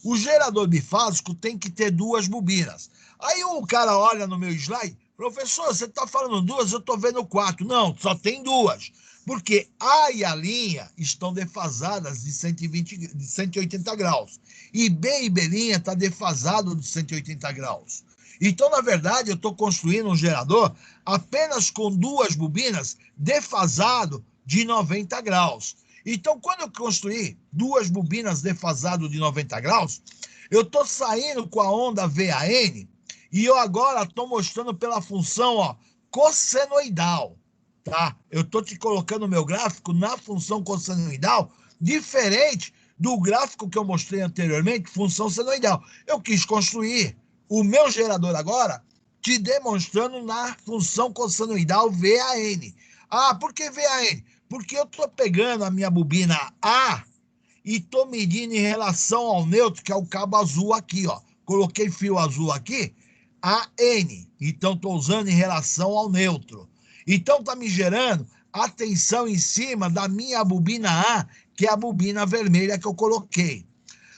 o gerador bifásico tem que ter duas bobinas. Aí o cara olha no meu slide, professor, você está falando duas, eu estou vendo quatro. Não, só tem duas. Porque A e a linha estão defasadas de 180 graus. E B e B' está defasado de 180 graus. Então, na verdade, eu estou construindo um gerador apenas com duas bobinas defasado de 90 graus. Então, quando eu construir duas bobinas defasado de 90 graus, eu estou saindo com a onda VAN e eu agora estou mostrando pela função, ó, cossenoidal. Tá? Eu estou te colocando o meu gráfico na função cossenoidal, diferente do gráfico que eu mostrei anteriormente, função senoidal. Eu quis construir o meu gerador agora te demonstrando na função cossenoidal VAN. Ah, por que VAN? Porque eu estou pegando a minha bobina A e estou medindo em relação ao neutro, que é o cabo azul aqui, ó. Coloquei fio azul aqui, AN. Então, estou usando em relação ao neutro. Então, está me gerando a tensão em cima da minha bobina A, que é a bobina vermelha que eu coloquei.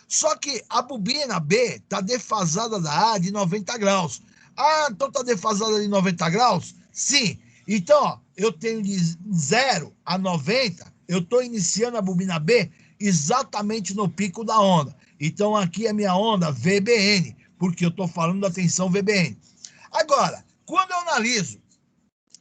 Só que a bobina B está defasada da A de 90 graus. Ah, então está defasada de 90 graus? Sim. Então, ó, eu tenho de 0 a 90, eu estou iniciando a bobina B exatamente no pico da onda. Então, aqui é minha onda VBN, porque eu estou falando da tensão VBN. Agora, quando eu analiso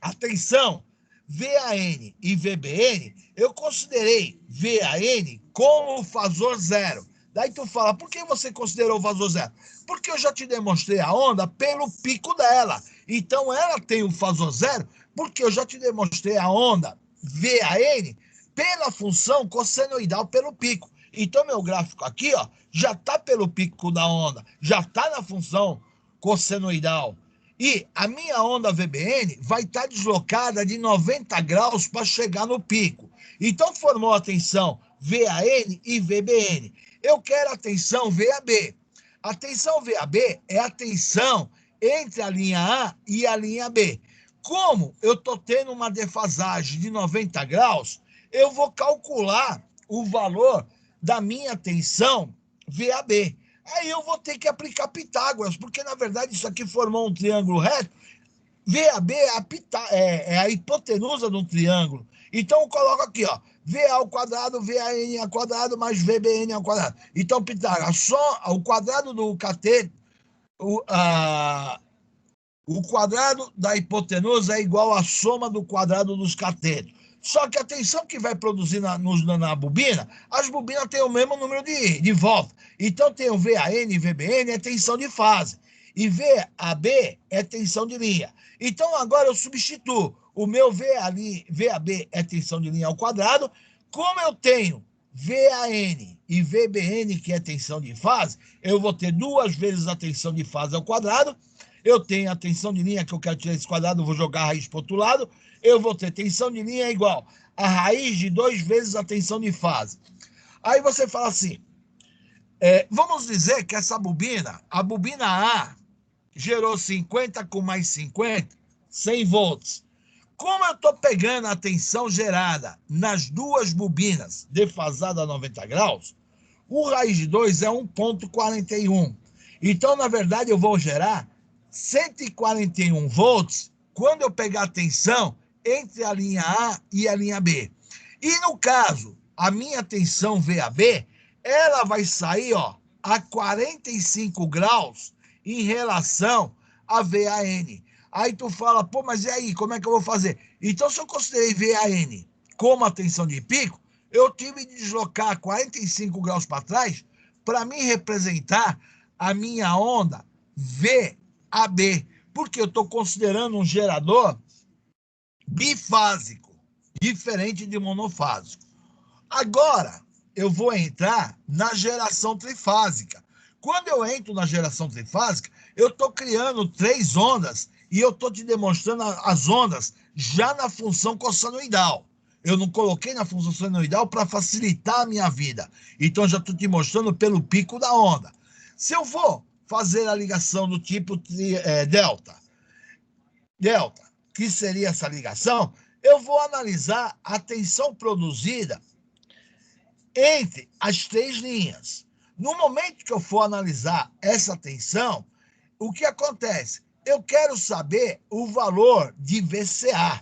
a tensão VAN e VBN, eu considerei VAN como fasor zero. Daí tu fala, por que você considerou o fasor zero? Porque eu já te demonstrei a onda pelo pico dela. Então, ela tem o fasor zero, porque eu já te demonstrei a onda VAN pela função cossenoidal pelo pico. Então, meu gráfico aqui, ó, já está pelo pico da onda, já está na função cossenoidal. E a minha onda VBN vai estar deslocada de 90 graus para chegar no pico. Então, formou a tensão VAN e VBN. Eu quero a tensão VAB. A tensão VAB é a tensão entre a linha A e a linha B. Como eu estou tendo uma defasagem de 90 graus, eu vou calcular o valor da minha tensão VAB. Aí eu vou ter que aplicar Pitágoras, porque, na verdade, isso aqui formou um triângulo reto. VAB é a hipotenusa de um triângulo. Então, eu coloco aqui, ó, VA ao quadrado, VAN ao quadrado, mais VBN ao quadrado. Então, Pitágoras, só o quadrado do cateto, o quadrado da hipotenusa é igual à soma do quadrado dos catetos. Só que a tensão que vai produzir na bobina, as bobinas têm o mesmo número de volta. Então, tem o VAN e VBN, é tensão de fase. E VAB é tensão de linha. Então, agora eu substituo. O meu VAB é tensão de linha ao quadrado. Como eu tenho VAN e VBN, que é tensão de fase, eu vou ter duas vezes a tensão de fase ao quadrado. Eu tenho a tensão de linha, que eu quero tirar esse quadrado, vou jogar a raiz para o outro lado. Eu vou ter tensão de linha igual a raiz de 2 vezes a tensão de fase. Aí você fala assim, vamos dizer que essa bobina, a bobina A, gerou 50 com mais 50, 100 volts. Como eu estou pegando a tensão gerada nas duas bobinas defasada a 90 graus, o raiz de 2 é 1,41. Então, na verdade, eu vou gerar 141 volts quando eu pegar a tensão entre a linha A e a linha B. E no caso, a minha tensão VAB, ela vai sair a 45 graus em relação a VAN. Aí tu fala, pô, mas e aí, como é que eu vou fazer? Então, se eu considerei VAN como a tensão de pico, eu tive de deslocar 45 graus para trás para me representar a minha onda VAB, porque eu estou considerando um gerador bifásico, diferente de monofásico. Agora, eu vou entrar na geração trifásica. Quando eu entro na geração trifásica, eu estou criando 3 ondas e eu estou te demonstrando as ondas já na função cossenoidal. Eu não coloquei na função senoidal para facilitar a minha vida. Então, já estou te mostrando pelo pico da onda. Se eu for fazer a ligação do tipo delta, que seria essa ligação, eu vou analisar a tensão produzida entre as 3 linhas. No momento que eu for analisar essa tensão, o que acontece? Eu quero saber o valor de VCA.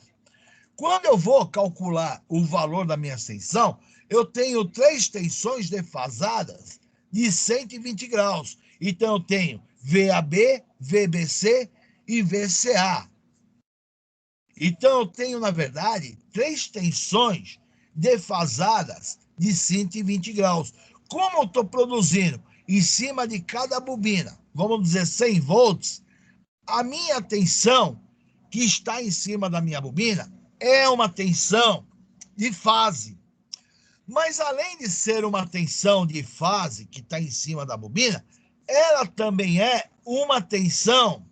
Quando eu vou calcular o valor da minha tensão, eu tenho 3 tensões defasadas de 120 graus. Então, eu tenho VAB, VBC e VCA. Então, eu tenho, na verdade, 3 tensões defasadas de 120 graus. Como eu estou produzindo em cima de cada bobina, vamos dizer 100 volts, a minha tensão que está em cima da minha bobina é uma tensão de fase. Mas além de ser uma tensão de fase que está em cima da bobina, ela também é uma tensão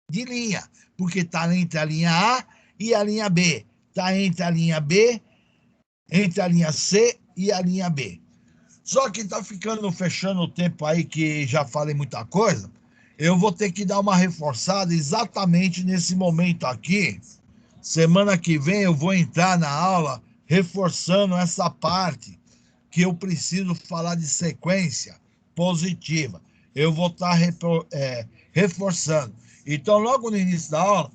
de linha, porque está entre a linha A e a linha B. Está entre a linha B, entre a linha C e a linha B. Só que está fechando o tempo aí que já falei muita coisa. Eu vou ter que dar uma reforçada exatamente nesse momento aqui. Semana que vem eu vou entrar na aula reforçando essa parte que eu preciso falar de sequência positiva. Eu vou estar reforçando. Então, logo no início da aula,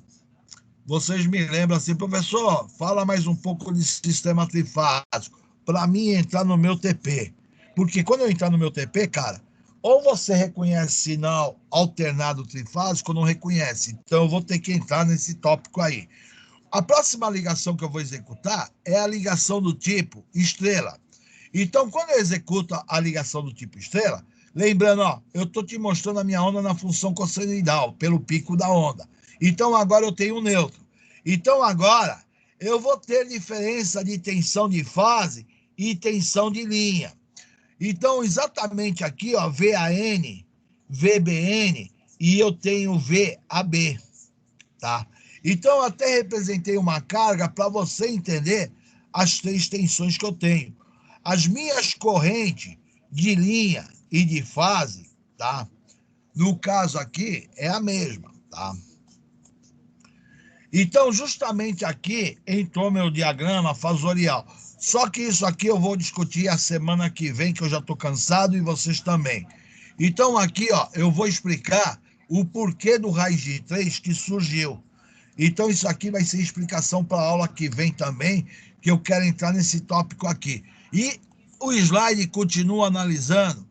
vocês me lembram assim, professor, fala mais um pouco de sistema trifásico, para mim entrar no meu TP. Porque quando eu entrar no meu TP, cara, ou você reconhece sinal alternado trifásico ou não reconhece. Então, eu vou ter que entrar nesse tópico aí. A próxima ligação que eu vou executar é a ligação do tipo estrela. Então, quando eu executo a ligação do tipo estrela, lembrando, eu estou te mostrando a minha onda na função cossenoidal, pelo pico da onda. Então, agora eu tenho um neutro. Então, agora, eu vou ter diferença de tensão de fase e tensão de linha. Então, exatamente aqui, VAN, VBN, e eu tenho VAB, tá? Então, eu até representei uma carga para você entender as 3 tensões que eu tenho. As minhas correntes de linha e de fase, tá? No caso aqui, é a mesma, tá? Então, justamente aqui entrou meu diagrama fasorial. Só que isso aqui eu vou discutir a semana que vem, que eu já estou cansado e vocês também. Então, aqui, eu vou explicar o porquê do raiz de 3 que surgiu. Então, isso aqui vai ser explicação para a aula que vem também, que eu quero entrar nesse tópico aqui. E o slide continua analisando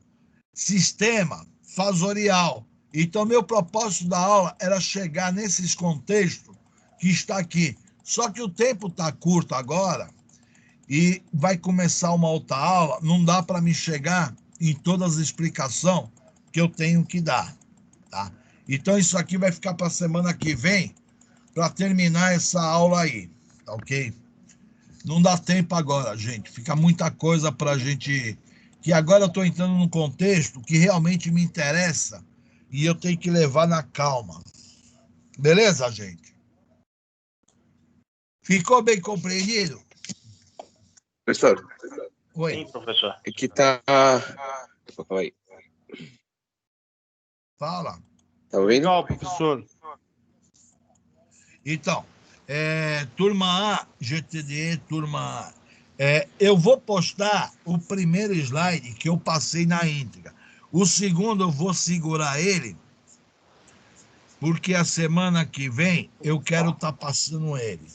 sistema fasorial. Então, meu propósito da aula era chegar nesses contextos que está aqui. Só que o tempo está curto agora e vai começar uma outra aula, não dá para me chegar em todas as explicações que eu tenho que dar, tá? Então, isso aqui vai ficar para a semana que vem, para terminar essa aula aí, tá ok? Não dá tempo agora, gente. Fica muita coisa para a gente... Que agora eu estou entrando num contexto que realmente me interessa e eu tenho que levar na calma. Beleza, gente? Ficou bem compreendido? Professor, Oi. Sim, professor. aqui tá. Calma aí. Fala. Tá ouvindo? Legal, professor. Então, Turma A, GTD, turma A. Eu vou postar o primeiro slide que eu passei na íntegra. O segundo eu vou segurar ele, porque a semana que vem eu quero estar passando ele.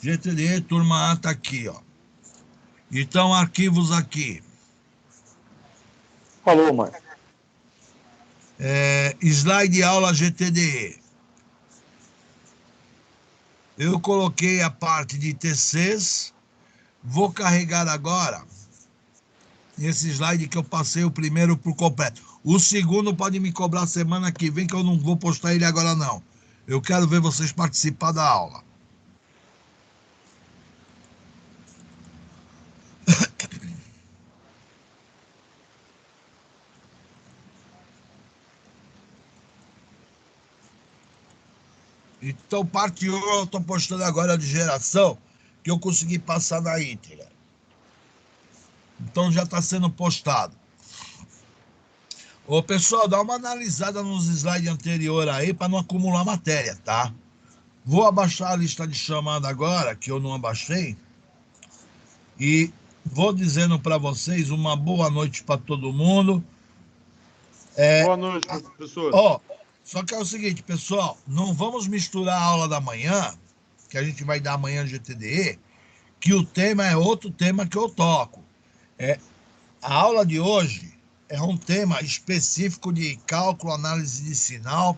GTD, turma A está aqui, ó. Então, arquivos aqui. Falou, Marcos. Slide aula GTD. Eu coloquei a parte de TCs. Vou carregar agora esse slide que eu passei o primeiro por completo. O segundo pode me cobrar semana que vem, que eu não vou postar ele agora, não. Eu quero ver vocês participar da aula. Então, parte 1 eu estou postando agora de geração, que eu consegui passar na íntegra. Então, já está sendo postado. Ô, pessoal, dá uma analisada nos slides anteriores aí para não acumular matéria, tá? Vou abaixar a lista de chamada agora, que eu não abaixei. E vou dizendo para vocês uma boa noite para todo mundo. Boa noite, professor. Só que é o seguinte, pessoal, não vamos misturar a aula da manhã, que a gente vai dar amanhã no GTDE, que o tema é outro tema que eu toco. A aula de hoje é um tema específico de cálculo, análise de sinal,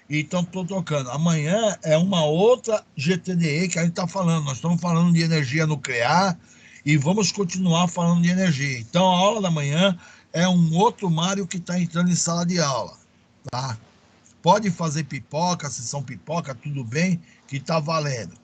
então estou tocando. Amanhã é uma outra GTDE que a gente está falando. Nós estamos falando de energia nuclear e vamos continuar falando de energia. Então, a aula da manhã é um outro Mário que está entrando em sala de aula, tá? Pode fazer pipoca, sessão pipoca, tudo bem, que está valendo.